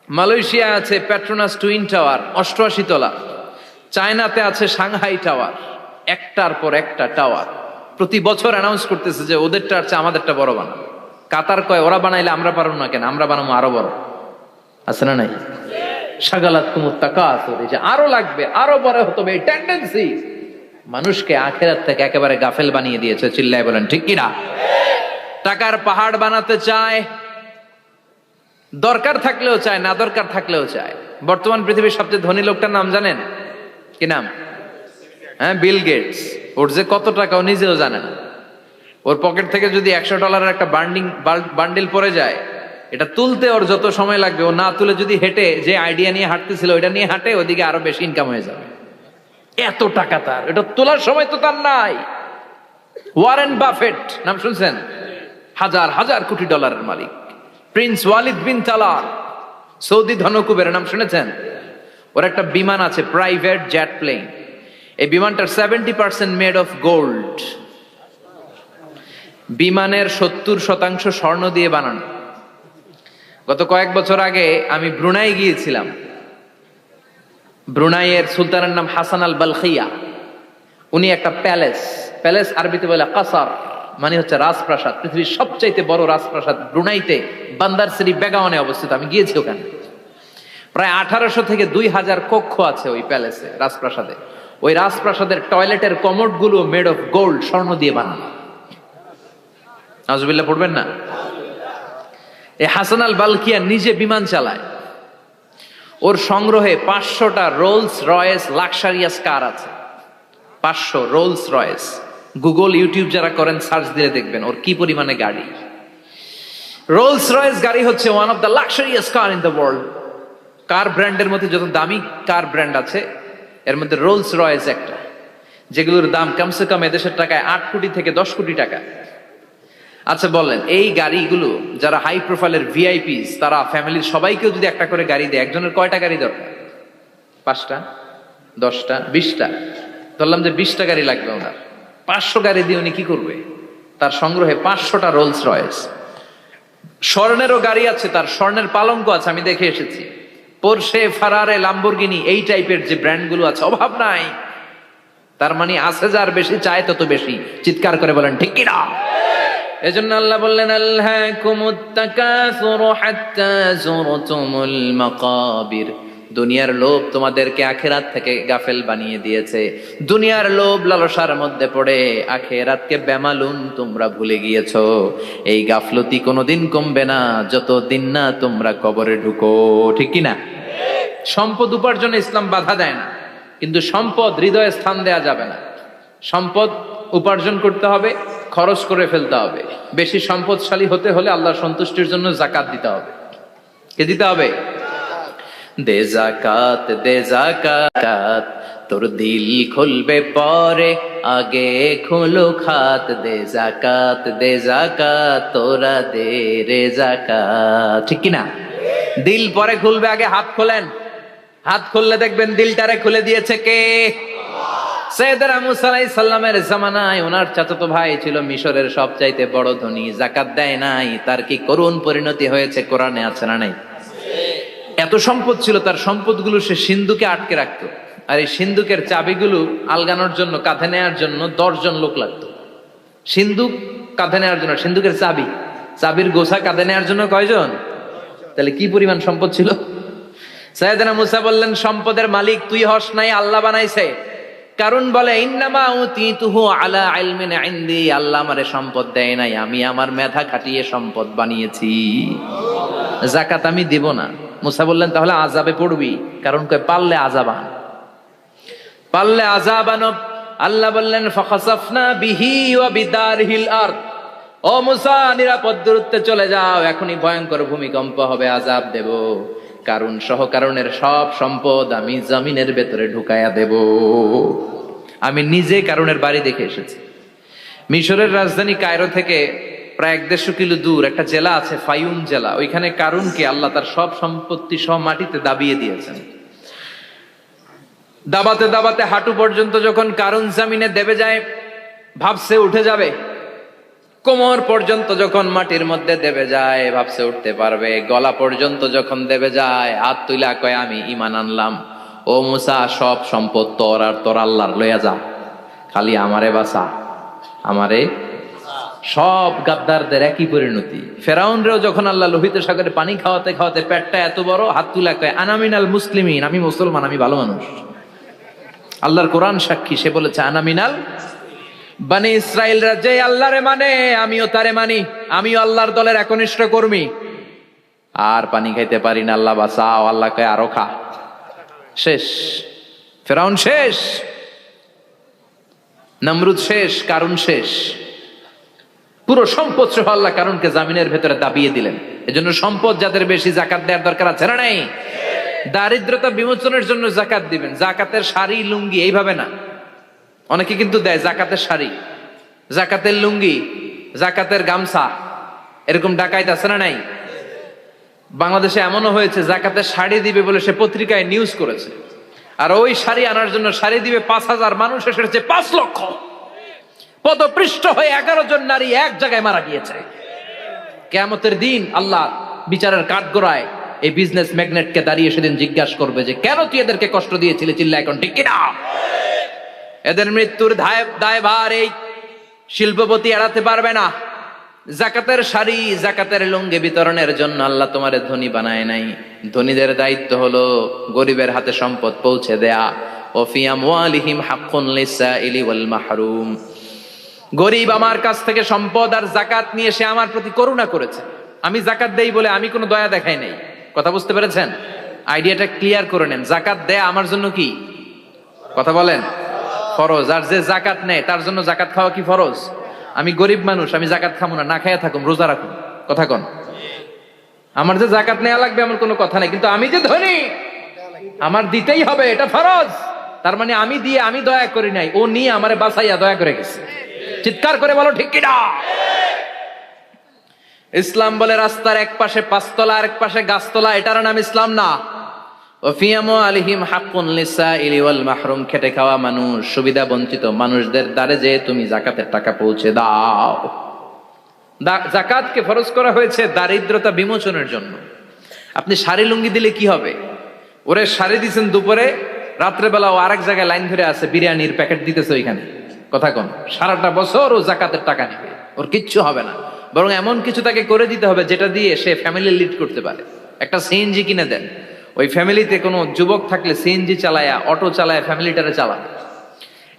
মালয়েশিয়া আছে পেট্রোনাস টুইন টাওয়ার 88 তলা। চায়নাতে আছে সাংহাই টাওয়ার, একটার পর একটা টাওয়ার। প্রতি বছর অ্যানাউন্স করতেছে যে ওদেরটা আছে আমাদেরটা বড় বানাবো। কাতার কয় ওরা বানাইলে আমরা পারবো না কেন, আমরা বানাবো আরো বড়। আছে না নাই? শাগালাত কুমুত তাকাসুর, যে আরো লাগবে, আরো বড় হতে হবে, এই টেন্ডেন্সি মানুষকে আখিরাত থেকে একেবারে গাফেল বানিয়ে দিয়েছে। চিল্লায় বলেন ঠিক কিনা? টাকার পাহাড় বানাতে চায়, দরকার থাকলেও চায়, না দরকার থাকলেও চায়। বর্তমান পৃথিবীর সবচেয়ে ধনী লোকটার নাম জানেন? কি নাম? হ্যাঁ, বিল গেটস। ওর যে কত টাকা ও নিজেও জানে না। ওর পকেট থেকে যদি $100 একটা বান্ডিল পড়ে যায়, এটা তুলতে ওর যত সময় লাগবে, ও না তুলে যদি হেঁটে যে আইডিয়া নিয়ে হাঁটতেছিল ওইটা নিয়ে হাঁটে, ওদিকে আরো বেশি ইনকাম হয়ে যাবে। এত টাকা তার, এটা তোলার সময় তো তার নাই। ওয়ারেন বাফেট নাম শুনছেন? হাজার হাজার কোটি ডলারের মালিক। Prince Walid bin Talal, Saudi ধনকুবের নাম শুনেছেন? ওর একটা বিমান আছে, প্রাইভেট জেট প্লেন। এই বিমানটার 70% মেড অফ গোল্ড। বিমানের 70% স্বর্ণ দিয়ে বানানো। গত কয়েক বছর আগে আমি ব্রুনাই গিয়েছিলাম। ব্রুনাইয়ের সুলতানের নাম হাসান আল বালখিয়া। উনি একটা প্যালেস আরবিতে বলে কাসার, মানে হচ্ছে রাজপ্রাসাদ। পৃথিবীর সবচাইতে বড় রাজপ্রাসাদ ব্রুনাইতে বান্দার শ্রী বেগাওয়ানে অবস্থিত। আমি গিয়েছি ওখানে। প্রায় 1800 থেকে 2000 কক্ষ আছে ওই প্যালেসে, রাজপ্রাসাদে। ওই রাজপ্রাসাদের টয়লেটের কমোড গুলো মেড অফ গোল্ড, স্বর্ণ দিয়ে বানানো। নাউজুবিল্লাহ পড়বেন না। এই হাসান আল বালখিয়া নিজে বিমান চালায়। ওর সংগ্রহে 500টা রোলস রয়েস লাক্সারিয়াস কার আছে। 500 রোলস রয়েস। গুগল ইউটিউব যারা করেন সার্চ দিলে দেখবেন ওর কি পরিমাণে গাড়ি। রোলস রয়েস গাড়ি হচ্ছে one of the luxurious car in the world. Car ব্র্যান্ডের মধ্যে যত দামি কার ব্র্যান্ড আছে এর মধ্যে রোলস রয়েস একটা, যেগুলোর দাম কমসে কম এদেশের টাকায় 8 কোটি থেকে 10 কোটি টাকা। আচ্ছা বলেন, এই গাড়িগুলো যারা হাই প্রোফাইলের ভিআইপিস, তারা ফ্যামিলির সবাইকেও যদি একটা করে গাড়ি দেয়, একজনের কয়টা গাড়ি দরকার? 5টা, 10টা, 20টা। ধরলাম যে 20টা গাড়ি লাগবে ওনার। 500 গাড়ি দিয়ে উনি কি করবে? তার সংগ্রহে 500টা রোলস রয়েস। স্বর্ণেরও গাড়ি আছে, তার স্বর্ণের পালঙ্ক আছে, আমি দেখে এসেছি। পোরশে, ফারারে, লাম্বরগিনি, এই টাইপের যে ব্র্যান্ড গুলো আছে, অভাব নাই। তার মানে আছে, যার বেশি চায় তত বেশি। চিৎকার করে বলেন ঠিক কিনা? এজন্য আল্লাহ বললেন আল্লাহকুমুত তাকাসুরু হাত্তা যুরতুমুল মাকাবির। দুনিয়ার লোভ তোমাদেরকে আখিরাত থেকে গাফেল বানিয়ে দিয়েছে। দুনিয়ার লোভ লালসার মধ্যে পড়ে আখিরাতকে বেমালুম তোমরা ভুলে গিয়েছো। এই গাফলতি কোনোদিন কমবে না যতদিন না তোমরা কবরে ঢুকো। ঠিক কি না? সম্পদ উপার্জনে ইসলাম বাধা দেয় না, কিন্তু সম্পদ হৃদয়ে স্থান দেয়া যাবে না। সম্পদ উপার্জন করতে হবে, খরচ করে ফেলতে হবে। বেশি সম্পদশালী হতে হলে আল্লাহর সন্তুষ্টির জন্য যাকাত দিতে হবে। কে দিতে হবে? দে যাকাত, দে যাকাত, তোর দিল খুলবে পরে, আগে খুলো খাত। দে যাকাত, দে যাকাত, তোরা দে রে যাকাত। ঠিক কিনা? দিল পরে খুলবে, আগে হাত খোলেন। হাত খুললে দেখবেন দিলটারে খুলে দিয়েছে কে? সাইয়েদনা মুসা আলাইহিস সালামের জামানায় ওনার চাচাতো ভাই ছিল মিশরের সবচাইতে বড় ধনী, যাকাত দেয় নাই। তার কি করুণ পরিণতি হয়েছে কোরআনে আছে না নাই? এত সম্পদ ছিল, তার সম্পদগুলো সে সিন্ধুকে আটকে রাখতো। আর এই সিন্ধুকের চাবিগুলো আলগানোর জন্য, কাঁধে নেওয়ার জন্য 10 জন লোক লাগতো। সিন্ধুক কাঁধে নেওয়ার জন্য, সিন্ধুকের চাবির গোছা কাঁধে নেওয়ার জন্য কয়জন? তাহলে কি পরিমাণ সম্পদ ছিল? সাইয়েদনা মুসা বললেন, সম্পদের মালিক তুই হস নাই, আল্লাহ বানাইছে। কারণ বলে ইন্নামা উতিতুহু আলা ইলমিন ইনদি, আল্লাহ আমারে সম্পদ দেয় নাই, আমি আমার মেধা খাটিয়ে সম্পদ বানিয়েছি। যাকাত আমি দিব না। মুসা বললেন তাহলে আযাবে পড়বি, কারণ কয় পারলে আযাবান, পারলে আযাবান। আল্লাহ বললেন ফাখাসাফনা বিহি ওয়া বিদারহিল আরদ, ও মুসা নিরাপদ দূরত্বে চলে যাও, এখনই ভয়ঙ্কর ভূমিকম্প হবে, আযাব দেব। কারণ সহ কারণের সব সম্পদ আমি জমিনের ভেতরে ঢুকায়া দেব। আমি নিজে কারণের বাড়ি দেখে এসেছি। মিশরের রাজধানী কায়রো থেকে প্রায় 150 কিলো দূর একটা জেলা আছে, ফায়ুম জেলা। ওইখানে কারুনকে আল্লাহ তার সব সম্পত্তি সব মাটিতে দাবিয়ে দিয়েছেন। দাবাতে দাবাতে হাঁটু পর্যন্ত যখন কারুন জামিনে দেবে যায়, ভাবছে উঠে যাবে। কোমর পর্যন্ত যখন মাটির মধ্যে দেবে যায়, ভাবছে উঠতে পারবে। গলা পর্যন্ত যখন দেবে যায়, হাত তুইলা কয় আমি ঈমান আনলাম। ও মুসা, সব সম্পদ তোর আর তোর আল্লাহর লইয়া যা, খালি আমারে বাঁচা, আমারে। সব গাদ্দারদের একই পরিণতি। ফেরাউনরেও যখন আল্লাহ লোহিত সাগরে পানি খাওয়াতে খাওয়াতে পেটটা এত বড়, হাত তুলা কয় আনা মিনাল মুসলিমিন, আমি মুসলমান, আমি ভালো মানুষ। আল্লাহর কোরআন সাক্ষী, সে বলেছে আনা মিনাল। বনি ইসরাইলরা যে আল্লাহরে মানে, আমিও তারে মানি, আমিও আল্লাহর দলের একনিষ্ঠ কর্মী। আর পানি খাইতে পারি না, আল্লাহ বাঁচাও। আল্লাহ কয় আরো খা। শেষ, ফেরাউন শেষ, নমরুদ শেষ, কারুন শেষ। পুরো সম্পদ সহ আল্লাহ কারুনকে জামিনের ভেতরে দাবিয়ে দিলেন। এজন্য সম্পদ যাদের বেশি, যাকাত দেওয়ার দরকার আছে না নাই? দারিদ্রতা বিমোচনের জন্য যাকাত দিবেন। যাকাতের শাড়ি লুঙ্গি এইভাবে না, অনেকে কিন্তু দেয় জাকাতের শাড়ি, জাকাতের লুঙ্গি, জাকাতের গামছা, এরকম ডাকাইত আছে না নাই? বাংলাদেশে এমনও হয়েছে জাকাতের শাড়ি দিবে বলে সে পত্রিকায় নিউজ করেছে, আর ওই শাড়ি আনার জন্য শাড়ি দিবে 5000, মানুষ এসেছে 5 লক্ষ। পদপৃষ্ঠ হয়ে 11 জন নারী এক জায়গায় মারা গিয়েছে। কিয়ামতের দিন আল্লাহ বিচারের কাঠগড়ায় এই বিজনেস ম্যাগনেটকে দাঁড়িয়ে সেদিন জিজ্ঞাসা করবে যে কেন তুই এদেরকে কষ্ট দিয়েছিলি, চিল্লা এখন ঠিক কিনা? এদের মৃত্যুর দায়ভার এই শিল্পপতি এড়াতে পারবে না। জাকাতের শাড়ি, জাকাতের লুঙ্গি বিতরণের জন্য আল্লাহ তোমারে ধনী বানায় নাই। ধনীদের দায়িত্ব হলো গরিবের হাতে সম্পদ পৌঁছে দেয়া। ওফি আমওয়ালিহিম হাক্কুন লিসাইলি ওয়াল মাহরুম। গরিব আমার কাছ থেকে সম্পদ আর জাকাত নিয়ে সে আমার প্রতি করুণা করেছে। আমি জাকাত দেই বলে আমি কোনো দয়া দেখাই নাই। কথা বুঝতে পেরেছেন? আইডিয়াটা ক্লিয়ার করে নেন। জাকাত দেয়া আমার জন্য কি? কথা বলেন। ফরজ। আর যে জাকাত নেয় তার জন্য জাকাত খাওয়া কি ফরজ? আমি গরিব মানুষ, আমি জাকাত খাবো না, না খাইয়া থাকুম, রোজা রাখুন। কথা কন। আমার যে জাকাত নেওয়া লাগবে এমন কোনো কথা নেই, কিন্তু আমি যে ধনী আমার দিতেই হবে, এটা ফরজ। তার মানে আমি দিয়ে আমি দয়া করি নাই, ও নিয়ে আমারে বাঁচাইয়া দয়া করে গেছে। চিৎকার করে বলো ঠিক কিনা? ইসলাম বলে রাস্তার এক পাশে পাঁচতলা আর এক পাশে গাছতলা, এটার নাম ইসলাম না। খেটে খাওয়া মানুষ, সুবিধা বঞ্চিত মানুষদের দ্বারে যে তুমি জাকাতের টাকা পৌঁছে দাও। জাকাতকে ফরজ করা হয়েছে দারিদ্রতা বিমোচনের জন্য। আপনি শাড়ি লুঙ্গি দিলে কি হবে? ওরে শাড়ি দিচ্ছেন দুপুরে, রাত্রেবেলা ও আরেক জায়গায় লাইন ধরে আছে, বিরিয়ানির প্যাকেট দিতেছে ওইখানে। কথা কন। সারাটা বছর ও জাকাতের টাকা নেবে, ওর কিচ্ছু হবে না। বরং এমন কিছু তাকে করে দিতে হবে যেটা দিয়ে সে ফ্যামিলি লিড করতে পারে। একটা সিএনজি কিনে দেন, ওই ফ্যামিলিতে কোনো যুবক থাকলে সিএনজি চালায়া, অটো চালায়া ফ্যামিলিটারে চালাবে।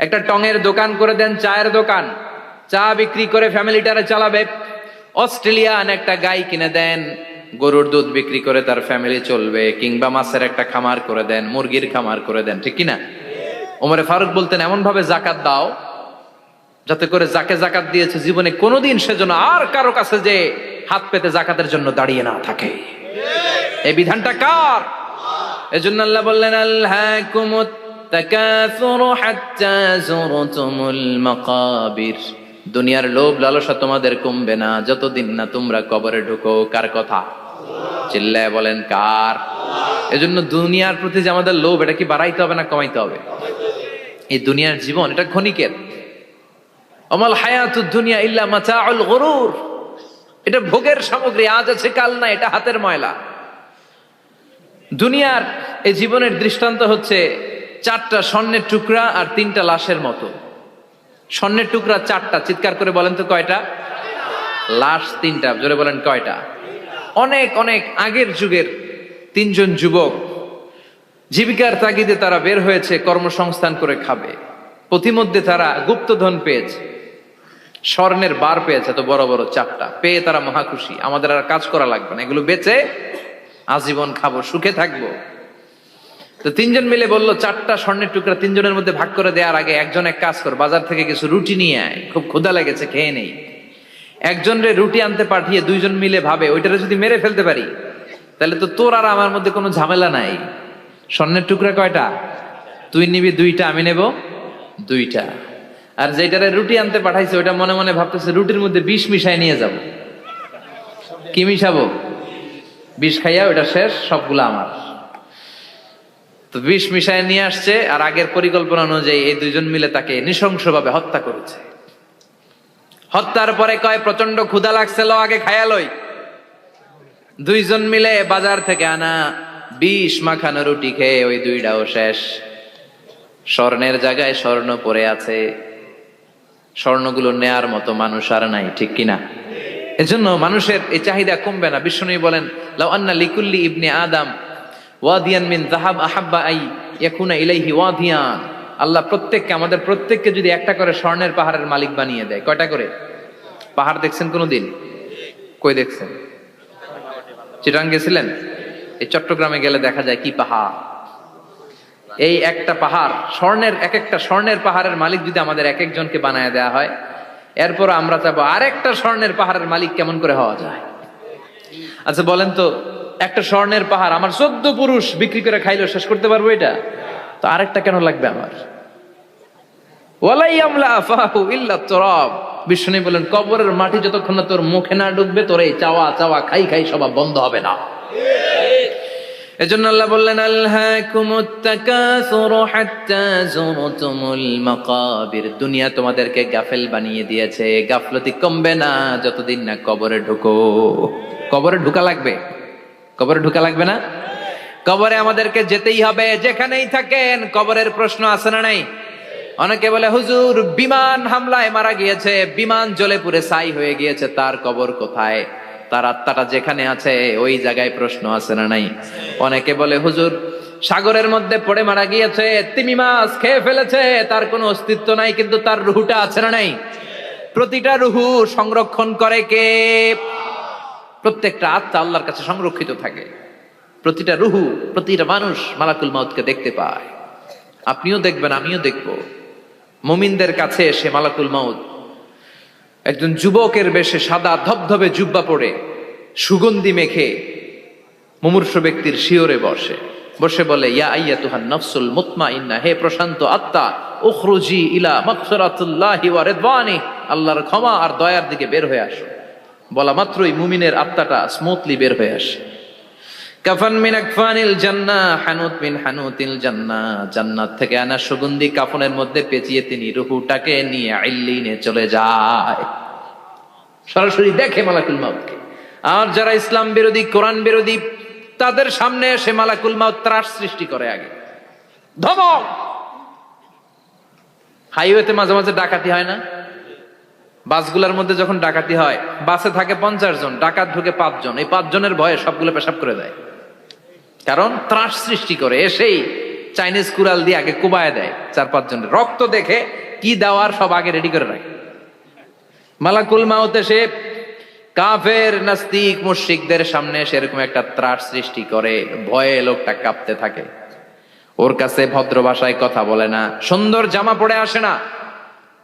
একটা টঙের দোকান করে দেন, চায়ের দোকান, চা বিক্রি করে ফ্যামিলিটারে চালাবে। অস্ট্রেলিয়ান একটা গাই কিনে দেন, গরুর দুধ বিক্রি করে তার ফ্যামিলি চলবে। কিংবা মাছের একটা খামার করে দেন, মুরগির খামার করে দেন, ঠিক কিনা? ওমরে ফারুক বলতেন এমন ভাবে জাকাত দাও যাতে করে যাকে জাকাত দিয়েছে জীবনে কোনোদিন সেজন্য আর কারো কাছে যে হাত পেতে জাকাতের জন্য দাঁড়িয়ে না থাকে। এই বিধানটা কার? এজন্য আল্লাহ বললেন আলহাকুমুত তাকাসুরু হাত্তা যুরতুমুল মাকাবির। দুনিয়ার লোভ লালসা তোমাদের কমবে না যতদিন না তোমরা কবরে ঢুকো। কার কথা? চিল্লায় বলেন কার? এজন্য দুনিয়ার প্রতি যে আমাদের লোভ, এটা কি বাড়াইতে হবে না কমাইতে হবে? এই দুনিয়ার জীবন এটা ক্ষণিকের। আমাল হায়াতুদ দুনিয়া ইল্লা মাতাউল গুরুর। এটা ভোগের সামগ্রী, আজ আছে কাল না, এটা হাতের ময়লা। দুনিয়ার এই জীবনের দৃষ্টান্ত হচ্ছে 4টা স্বর্ণের টুকরা আর 3টা লাশের মতো। স্বর্ণের টুকরা 4টা, চিৎকার করে বলেন তো কয়টা? লাশ 3টা, জোরে বলেন কয়টা? অনেক অনেক আগের যুগের 3জন যুবক জীবিকার তাগিদে তারা বের হয়েছে কর্মসংস্থান করে খাবে। পথিমধ্যে তারা গুপ্তধন পেয়েছে, স্বর্ণের বার পেয়েছে, তো বড় বড় 4টা পেয়ে তারা মহা খুশি। আমাদের আর কাজ করা লাগবে না, এগুলো বেচে আজীবন খাবো, সুখে থাকবো। তো 3জন মিলে বললো 4টা স্বর্ণের টুকরা 3জনের মধ্যে ভাগ করে দেওয়ার আগে একজন এক কাজ কর, বাজার থেকে কিছু রুটি নিয়ে আয়, খুব ক্ষুধা লেগেছে, খেয়ে নেই। একজনরে রুটি আনতে পাঠিয়ে 2জন মিলে ভাবে ওইটারে যদি মেরে ফেলতে পারি তাহলে তো তোর আর আমার মধ্যে কোনো ঝামেলা নাই। স্বর্ণের টুকরা কয়টা? তুই নিবি 2টা, আমি নেব 2টা। আর যেটারে রুটি আনতে পাঠাইছে ওইটা মনে মনে ভাবতেছে রুটির মধ্যে বিষ মিশাই নিয়ে যাব। কি মিশাবো? বিষ খাইয়া ওইটা শেষ, সবগুলো আমার। তো বিষ মিশাই নিয়ে আসছে, আর আগের পরিকল্পনা অনুযায়ী এই 2জন মিলে তাকে নৃশংসভাবে হত্যা করেছে। হত্যার পরে কয় প্রচন্ড ক্ষুধা লাগছে, লো আগে খায়া লই। 2জন মিলে বাজার থেকে আনা বিষ মাখানো রুটি খেয়ে ওই 2টাও শেষ। স্বর্ণের জায়গায় স্বর্ণ পড়ে আছে, স্বর্ণগুলো নেয়ার মতো মানুষ আর নাই, ঠিক কিনা? এজন্য মানুষের এই চাহিদা কমবে না। বিশ্বনবী বলেন লাউ আন্না লিকুল্লি ইবনে আদম ওয়াদিয়ান মিন যাহাব আহাব্বা আই ইয়াকুনা ইলাইহি ওয়াদিয়ান। আল্লাহ প্রত্যেককে, আমাদের প্রত্যেককে যদি একটা করে স্বর্ণের পাহাড়ের মালিক বানিয়ে দেয়। কয়টা করে পাহাড় দেখছেন কোনোদিন? কই দেখছেন? চিটাং গেছিলেন? এই চট্টগ্রামে গেলে দেখা যায় কি পাহাড়। এই একটা পাহাড় স্বর্ণের, একটা স্বর্ণের পাহাড়ের মালিক যদি আমাদের এক একজনকে বানায় দেওয়া হয়, এরপর আমরা চাবো আরেকটা স্বর্ণের পাহাড়ের মালিক কেমন করে হওয়া যায়। আচ্ছা বলেন তো, একটা স্বর্ণের পাহাড় আমার 14 পুরুষ বিক্রি করে খাইলেও শেষ করতে পারবো এটা? তো আরেকটা কেন লাগবে আমার? ওয়ালাই আমলা আফাহু ইল্লা তুরাব। বিষ্ণু বলেন কবরের মাটি যতক্ষণ না তোর মুখে না ঢুকবে, তোর এই চাওয়া চাওয়া খাই খাই স্বভাব বন্ধ হবে না। এজন্য আল্লাহ বললেন আলহাকুমুত তাকাসুরু হাত্তা যুরতুমুল মাকাবির। দুনিয়া তোমাদেরকে গাফেল বানিয়ে দিয়েছে, গাফলতি কমবে না যতদিন না কবরে ঢুকো। কবরে ঢুকা লাগবে। কবরে ঢুকা লাগবে না? কবরে আমাদেরকে যেতেই হবে, যেখানেই থাকেন। কবরের প্রশ্ন আছে না নাই? অনেকে বলে হুজুর বিমান হামলায় মারা গিয়েছে, বিমান জ্বলে পুড়ে ছাই হয়ে গিয়েছে, তার কবর কোথায়? তার আত্মাটা যেখানে আছে ওই জায়গায় প্রশ্ন আছে না নাই? অনেকে বলে হুজুর সাগরের মধ্যে পড়ে মারা গিয়েছে, তিমি মাছ খেয়ে ফেলেছে, তার কোনো অস্তিত্ব নাই, কিন্তু তার রুহুটা আছে না নাই? প্রতিটা রুহু সংরক্ষণ করে কে? প্রত্যেকটা আত্মা আল্লাহর কাছে সংরক্ষিত থাকে। প্রতিটা রুহু, প্রতিটা মানুষ মালাকুল মাউতকে দেখতে পায়। আপনিও দেখবেন, আমিও দেখব। মুমিনদের কাছে এসে মালাকুল মাউত একজন যুবকের বেশে সাদা ধবধবে জুব্বা পরে সুগন্ধি মেখে মুমূর্ষু ব্যক্তির শিওরে বসে বসে বলে, ইয়া আইয়াতুহান নাফসুল মুতমাইন্নাহ, হে প্রশান্ত আত্মা, উখরুজি ইলা মাগফিরাতুল্লাহি ওয়া রিদওয়ানি, আল্লাহর ক্ষমা আর দয়ার দিকে বের হয়ে আসো। বলা মাত্রই মুমিনের আত্মাটা স্মুথলি বের হয়ে আসে। কাফান মিন আকফানিল জান্নাহ, হানুত মিন হানুতিল জান্নাহ, জান্নাত থেকে আনা সুগন্ধি কাফনের মধ্যে পেঁচিয়ে তিনি রূহটাকে নিয়ে ইল্লিনে চলে যায়। সরাসরি দেখে মালাকুল মাউতকে। আর যারা ইসলাম বিরোধী, কোরআন বিরোধী, তাদের সামনে এসে মালাকুল মাউত ত্রাস সৃষ্টি করে। আগে ধমক। হাইওয়েতে মাঝে মাঝে ডাকাতি হয় না? বাসগুলোর মধ্যে যখন ডাকাতি হয়, বাসে থাকে 50 জন, ডাকাত ঢুকে 5 জন। এই 5 জনের ভয়ে সবগুলো পেশাব করে দেয়, কারণ ত্রাস সৃষ্টি করে। এসেই চাইনিজ কুড়াল দিয়ে আগে কুবায় দেয় 4-5 জনের। রক্ত দেখে কি দেওয়ার সব আগে রেডি করে রাখে। মালাকুল মাউত এসে কাফের নাস্তিক মুশরিকদের সামনে সেরকম একটা ত্রাস সৃষ্টি করে, ভয়ে লোকটা কাঁপতে থাকে। ওর কাছে ভদ্র ভাষায় কথা বলে না, সুন্দর জামা পরে আসে না,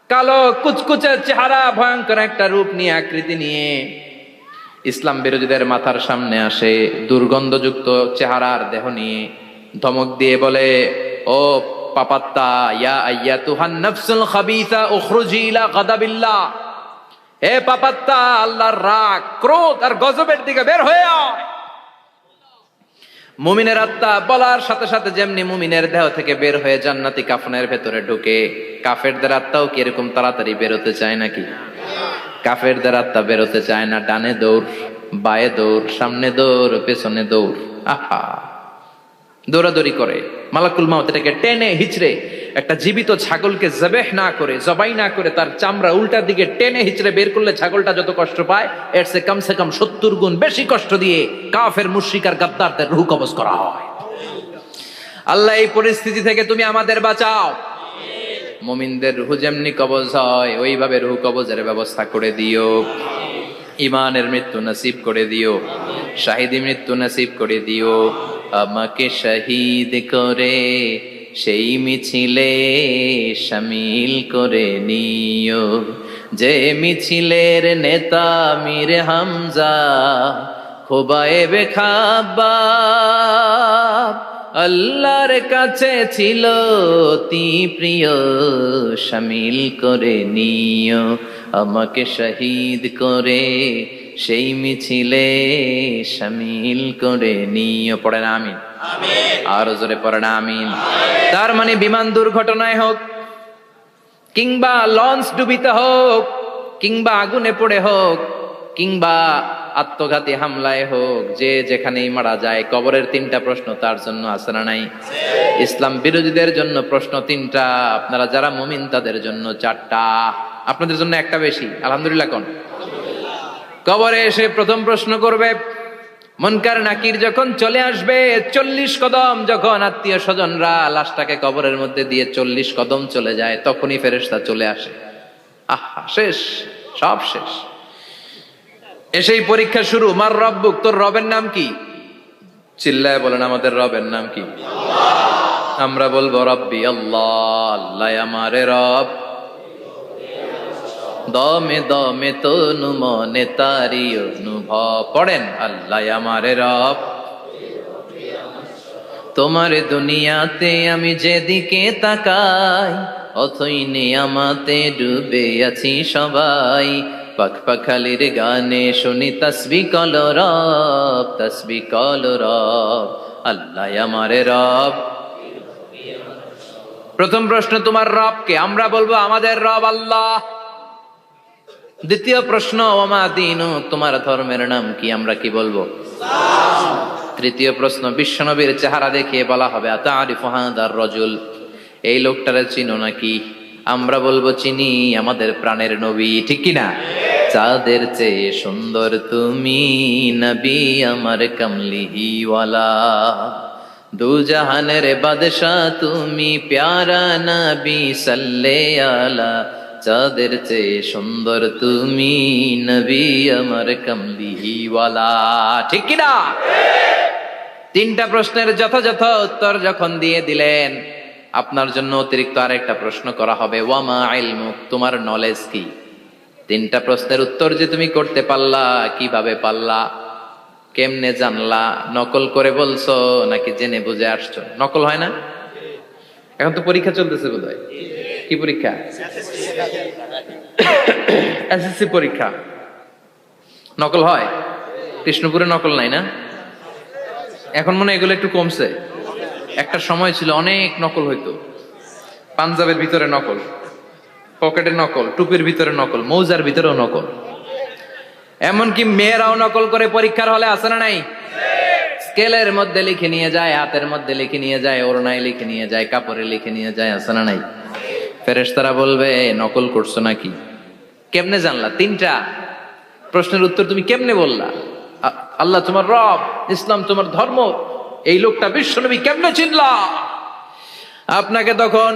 কালো কুচকুচে চেহারা, ভয়ঙ্কর একটা রূপ নিয়ে, আকৃতি নিয়ে ইসলাম বিরোধীদের মাথার সামনে আসে, দুর্গন্ধযুক্ত চেহারার দেহ নিয়ে ধমক দিয়ে বলে, ও পাপাত্তা, ইয়া আইয়াতুহান নাফসুল খাবিসা উখরুজি ইলা গাদাবিল্লাহ, হে পাপাত্তা, আল্লাহর রাগ, ক্রোধ আর গজবের দিকে বের হয়ে আয়। মুমিনের আত্মা বলার সাথে সাথে যেমনি মুমিনের দেহ থেকে বের হয়ে জান্নাতি কাফনের ভেতরে ঢুকে, কাফেরদের আত্মাও কি এরকম তাড়াতাড়ি বেরোতে চায় নাকি? কাফেরদের আত্মা বেরোতে চায় না। ডানে দৌড়, বায়ে দৌড়, সামনে দৌড়, পেছনে দৌড়, আহা দৌড়াদৌড়ি করে। মালাকুল মাউত এটাকে টেনে হিচড়ে, একটা জীবিত ছাগলকে জবেহ না করে, জবাই না করে, তার চামড়া উল্টার দিকে টেনে হিচড়ে বের করলে ছাগলটা যত কষ্ট পায়, এর চেয়ে কমসে কম 70 গুণ বেশি কষ্ট দিয়ে কাফের মুশরিক আর গাদ্দারদের রূহ কবজ করা হয়। আল্লাহ এই পরিস্থিতি থেকে তুমি আমাদের বাঁচাও। মুমিনদের রূহ যেমনি কবজ হয়, ওইভাবে রূহ কবজের ব্যবস্থা করে দিও। ইমানের মৃত্যু নসিব করে দিও, শাহিদি মৃত্যু নসিব করে দিও। আমাকে শহীদ করে সেই মিছিলে শামিল করে নিও, যে মিছিলের নেতা মীর হামজা, খোবায়েবে খাব্বাব, আল্লাহর কাছে ছিল অতি প্রিয়, শামিল করে নিও। আমাকে শহীদ করে সেই মিছিলে শামিল করে নিও। পড়েন আমিন। আরো জোরে পড়েন আমিন। তার মানে বিমান দুর্ঘটনায় হোক, কিংবা লঞ্চ ডুবিতে হোক, কিংবা আগুনে পড়ে হোক, কিংবা আত্মঘাতী হামলায় হোক, যে যেখানেই মারা যায়, কবরের 3টা প্রশ্ন তার জন্য আছে না নাই? ইসলাম বিরোধীদের জন্য প্রশ্ন 3টা, আপনারা যারা মুমিন তাদের জন্য 4টা। আপনাদের জন্য একটা বেশি, আলহামদুলিল্লাহ। কোন কবরে এসে প্রথম প্রশ্ন করবে, মুনকার নাকির যখন চলে আসবে, 40 কদম যখন আত্মীয় স্বজনরা লাশটাকে কবরের মধ্যে দিয়ে 40 কদম চলে যায়, তখনই ফেরেশতা চলে আসে। আহা, শেষ, সব শেষ। এসেই পরীক্ষা শুরু। মার রব্বুক, তোর রবের নাম কি? চিল্লায় বলেন, আমাদের রবের নাম কি? আমরা বলবো রব্বি আল্লাহ, আল্লাহ আমারে রব। দমে দমে তনু মনে তারি অনুভব। পড়েন, আল্লাহ আমারে রব। তোমার দুনিয়াতে আমি যেদিকে তাকাই, অথই নিয়ামতে ডুবে আছি সবাই। পাখ পাখালির গানে শুনি তাসবিহ কল রব, তাসবিহ কল রব, আল্লাহ আমারে রব। প্রথম প্রশ্ন, তোমার রব কে? আমরা বলবো আমাদের রব আল্লাহ। দ্বিতীয় প্রশ্ন, ওমা দীনু, তোমার ধর্মের নাম কি? আমরা কি বলবো? তৃতীয় প্রশ্ন, বিশ্বনবীর চেহারা দেখিয়ে বলা হবে আতারিফু হাদার রাজুল, এই লোকটারে চিনো নাকি? আমরা বলবো চিনি, আমাদের প্রাণের নবী, ঠিক কিনা? চাঁদের চেয়ে সুন্দর তুমি নবী আমার কমলিওয়ালা, দু জাহানের বাদশা তুমি প্যারা নবী সাল্লে আলা, চাঁদের চেয়ে সুন্দর তুমি নবী আমার কমলিওয়ালা, ঠিক কিনা? তিনটা প্রশ্নের যথাযথ উত্তর যখন দিয়ে দিলেন, আপনার জন্য অতিরিক্ত আরেকটা প্রশ্ন করা হবে, ওয়ামা ইলমুক, তোমার নলেজ কি? তিনটা প্রশ্নের উত্তর যে তুমি করতে পারলা, কিভাবে পারলা, কেমনে জানলা? নকল করে বলছো নাকি জেনে বুঝে আসছো? নকল হয় না? এখন তো পরীক্ষা চলতেছে বোধহয়। কি পরীক্ষা? এসএসসি পরীক্ষা। নকল হয়? কৃষ্ণপুরে নকল নাই না? এখন মনে হয় এগুলো একটু কমছে। একটা সময় ছিল অনেক নকল হইতো। পাঞ্জাবের ভিতরে নকল, পকেটে নকল, টুপির ভিতরে নকল, মৌজার ভিতরেও নকল, এমনকি মেয়েরাও নকল করে পরীক্ষার হলে আসে না নাই? স্কেলের মধ্যে লিখে নিয়ে যায়, হাতের মধ্যে লিখে নিয়ে যায়, ওড়নায় লিখে নিয়ে যায়, কাপড়ে লিখে নিয়ে যায়, আসে না নাই? ফেরেশতারা বলবে নকল করছো নাকি? কেমনে জানলা? তিনটা প্রশ্নের উত্তর তুমি কেমনে বললা? আল্লাহ তোমার রব, ইসলাম তোমার ধর্ম, এই লোকটা বিশ্বনবী, কেমনে চিনলা? আপনাকে তখন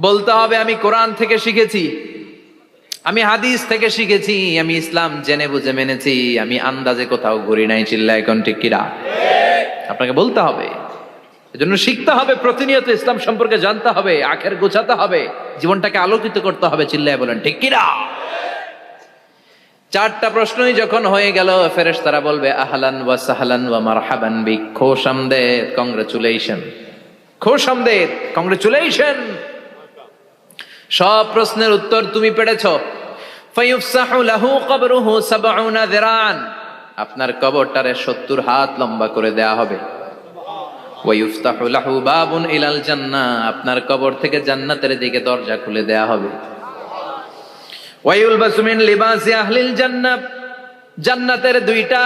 বলতে হবে আমি কোরআন থেকে শিখেছি, আমি হাদিস থেকে শিখেছি, আমি ইসলাম জেনে বুঝে মেনেছি, আমি আন্দাজে কোথাও ঘুরি নাই। চিল্লা এখন ঠিক কিনা? আপনাকে বলতে হবে, এজন্য শিখতে হবে, প্রতিনিয়ত ইসলাম সম্পর্কে জানতে হবে, আখের গোছাতে হবে, জীবনটাকে আলোকিত করতে হবে। চিল্লায় বলেন ঠিক কিনা? চারটা প্রশ্নই যখন হয়ে গেল, ফেরেশতারা বলবে আহলান ওয়া সাহলান ওয়া মারহাবান বিক, খোশামদেদ, কংগ্রেচুলেশন, খোশামদেদ, কংগ্রেচুলেশন, সব প্রশ্নের উত্তর তুমি পেরেছো। ফায়ুফসাহু লাহু কবরুহু ৭০ যিরান, আপনার কবরটারে ৭০ হাত লম্বা করে দেয়া হবে। ওয়া ইফতাহু লাহু বাবুন ইলাল জান্নাহ, আপনার কবর থেকে জান্নাতের দিকে দরজা খুলে দেয়া হবে। ওয়া ইউলবাসু মিন লিবাসি আহলিল জান্নাহ, জান্নাতের দুইটা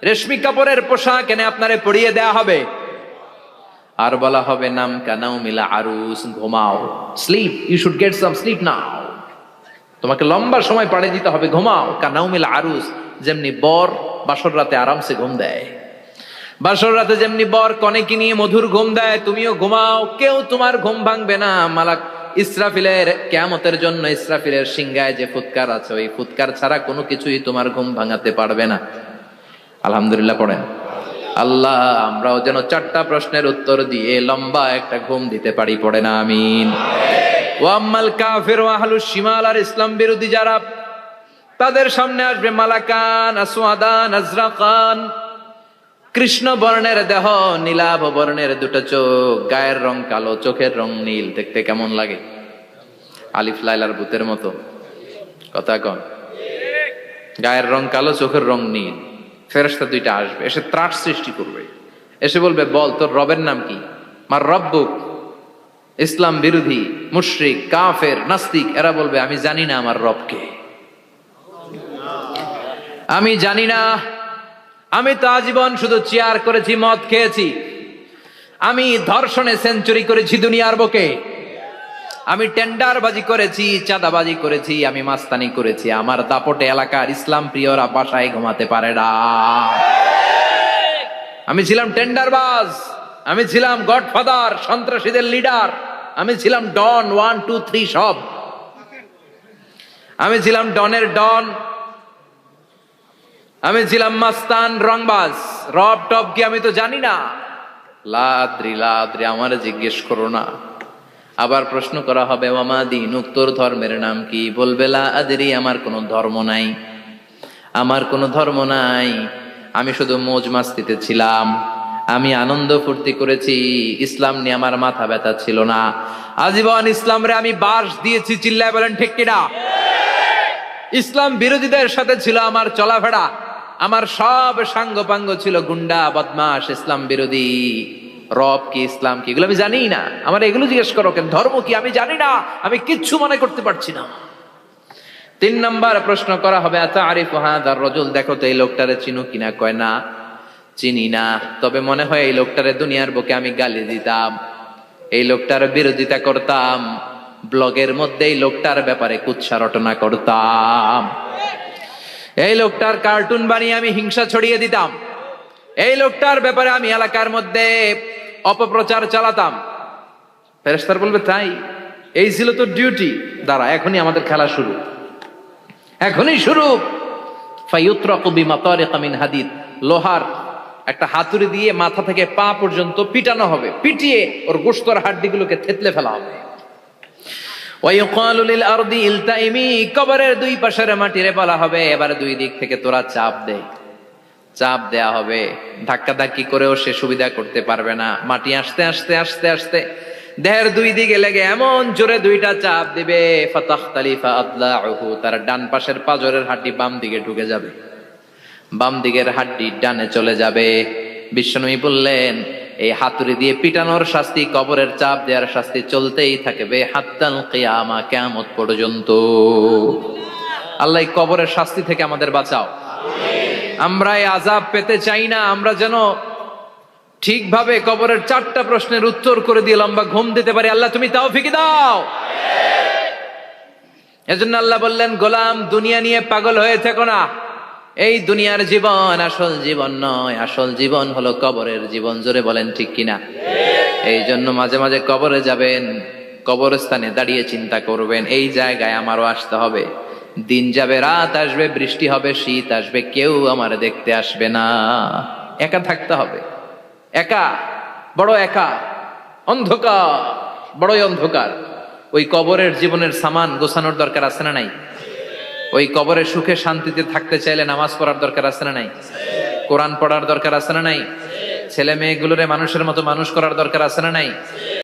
রেশমি কাপড়ের পোশাক এনে আপনারে পরিয়ে দেয়া হবে। আর বলা হবে নাম কানাও মিলা আরুস, ঘুমাও, sleep, you should get some sleep now, তোমাকে লম্বা সময় পাড়ে দিতে হবে, ঘুমাও। কানাও মিলা আরুস, যেমনি বর বাসর রাতে আরামসে ঘুম দেয়, বাসর রাতে যেমনি বর কনেকে নিয়ে মধুর ঘুম দেয়, তুমিও ঘুমাও, কেউ তোমার ঘুম ভাঙবে না। মালাক ইসরাফিলের, কিয়ামতের জন্য ইসরাফিলের সিংহায় যে ফুৎকার আছে, ওই ফুৎকার ছাড়া কোনো কিছুই তোমার ঘুম ভাঙাতে পারবে না। আলহামদুলিল্লাহ পড়েন। আল্লাহ আমরাও যেন চারটা প্রশ্নের উত্তর দিয়ে লম্বা একটা ঘুম দিতে পারি, পড়ে না আমিন। ওয়াম্মাল কাফির ওয়া আহলুশ শিমাল, আর ইসলাম বিরোধী যারা, তাদের সামনে আসবে মালাকান আসওয়াদান আজরাকান, কৃষ্ণ বর্ণের দেহ, নীলাভ বর্ণের দুটো চোখ, গায়ের রং কালো, চোখের রং নীল। দেখতে কেমন লাগে? আলিফ লাইলার ভূতের মতো, কথা কন। গায়ের রং কালো, চোখের রং নীল। ফেরেশতা দুইটা আসবে, এসে ত্রাস সৃষ্টি করবে, এসে বলবে বল তোর রবের নাম কি? মার রব্বুক। ইসলাম বিরোধী মুশরিক, কাফের, নাস্তিক এরা বলবে আমি জানি না আমার রবকে, আমি জানি না, আমি তো আজীবন শুধু চেয়ার করেছি, মদ খেয়েছি, আমি ধর্ষণে সেঞ্চুরি করেছি দুনিয়ার বুকে, আমি টেন্ডারবাজি করেছি, চাঁদাবাজি করেছি, আমি মাস্তানি করেছি, আমার দাপটে এলাকার ইসলাম প্রিয়রা বাসায় ঘুমাতে পারে না। আমি ছিলাম টেন্ডারবাজ, আমি ছিলাম গডফাদার, সন্ত্রাসীদের লিডার, আমি ছিলাম ডন 1 2 3 সব, আমি ছিলাম ডনের ডন, আমি ছিলাম মাস্তান, রংবাজ, রব টপ কি আমি তো জানি না। লাদ্রি লাদ্রি, আমারে জিজ্ঞেস করো না। আবার প্রশ্ন করা হবে ওয়ামা দীনুক, তোর ধর্মের নাম কি? বলবে লা আদরি, আমার কোনো ধর্ম নাই, আমার কোনো ধর্ম নাই, আমি শুধু মৌজ মাস্তিতে ছিলাম, আমি আনন্দ ফুর্তি করেছি, ইসলাম নিয়ে আমার মাথা ব্যথা ছিল না, আজীবন ইসলামরে আমি বাস দিয়েছি। চিল্লায় বলেন ঠিক কিনা? ইসলাম বিরোধীদের সাথে ছিল আমার চলাফেরা, আমার সব সাঙ্গপাঙ্গ ছিল গুন্ডা, বদমাশ, ইসলাম বিরোধী। রব কি, ইসলাম কি, এগুলো আমি জানি না। আমার এগুলো জিজ্ঞেস করো কেন? ধর্ম কি আমি জানি না, আমি কিচ্ছু মনে করতে পারছি না। 3 নম্বর প্রশ্ন করা হবে আতারিফু হাদার রাজুল, দেখো তো এই লোকটারে চিনো কিনা? কয় না। চিনি না, তবে মনে হয় এই লোকটারে দুনিয়ার বুকে আমি গালি দিতাম, এই লোকটার বিরোধিতা করতাম, ব্লগের মধ্যে এই লোকটার ব্যাপারে কুৎসা রটনা করতাম, এই লোকটার কার্টুন বানিয়ে আমি হিংসা ছড়িয়ে দিতাম, এই লোকটার ব্যাপারে আমি এলাকার মধ্যে অপপ্রচার চালাতাম। ফেরেশতারা বলবে তাই? এই ছিল তোর ডিউটি? দাঁড়া, এখনই আমাদের খেলা শুরু, এখনই শুরু। ফায়ুতরাকু বিমাতারিকা মিন হাদিদ, লোহার একটা হাতুড়ি দিয়ে মাথা থেকে পা পর্যন্ত পিটানো হবে, পিটিয়ে ওর গোশতর হাড্ডিগুলোকে থেতলে ফেলা হবে। ওয়ায়ুকালু লিল আরদি ইলতাইমি, কবরের দুই পাশের মাটিরে বলা হবে এবার দুই দিক থেকে তোরা চাপ দে, চাপ দেয়া হবে, ধাক্কা ধাক্কি করেও সে সুবিধা করতে পারবে না। মাটি আস্তে আস্তে আস্তে আস্তে দেহের দুই দিকে লেগে এমন জোরে দুইটা চাপ দিবে, ফাতাখতালিফা আদলাউহু, তার ডান পাশের পাজরের হাড্ডি বাম দিকে ঢুকে যাবে, বাম দিকের হাড্ডি ডানে চলে যাবে। বিশ্বনবী বললেন এই হাতুড়ি দিয়ে পিটানোর শাস্তি, কবরের চাপ দেওয়ার শাস্তি চলতেই থাকবে হাত্তাল কিয়ামা, কিয়ামত পর্যন্ত। আল্লাহ এই কবরের শাস্তি থেকে আমাদের বাঁচাও। আমরা এই আযাব পেতে চাই না, আমরা যেন ঠিকভাবে কবরের 4টা প্রশ্নের উত্তর করে দিয়ে লম্বা ঘুম দিতে পারি। আল্লাহ তুমি তৌফিক দাও। এজন্য আল্লাহ বললেন গোলাম দুনিয়া নিয়ে পাগল হয়ে থেকো না, এই দুনিয়ার জীবন আসল জীবন নয়, আসল জীবন হলো কবরের জীবন। জোরে বলেন ঠিক কিনা? এই জন্য মাঝে মাঝে কবরে যাবেন, কবরস্থানে দাঁড়িয়ে চিন্তা করবেন এই জায়গায় আমারও আসতে হবে। দিন যাবে, রাত আসবে, বৃষ্টি হবে, শীত আসবে, কেউ আমার দেখতে আসবে না, একা থাকতে হবে, একা, বড় একা, অন্ধকার, বড়ই অন্ধকার। ওই কবরের জীবনের সামান গোছানোর দরকার আছে না নাই? ওই কবরে সুখে শান্তিতে থাকতে চাইলে নামাজ পড়ার দরকার আছে না নাই? কোরআন পড়ার দরকার আছে না নাই? ছেলে মেয়েগুলোরে মানুষের মতো মানুষ করার দরকার আছে না নাই?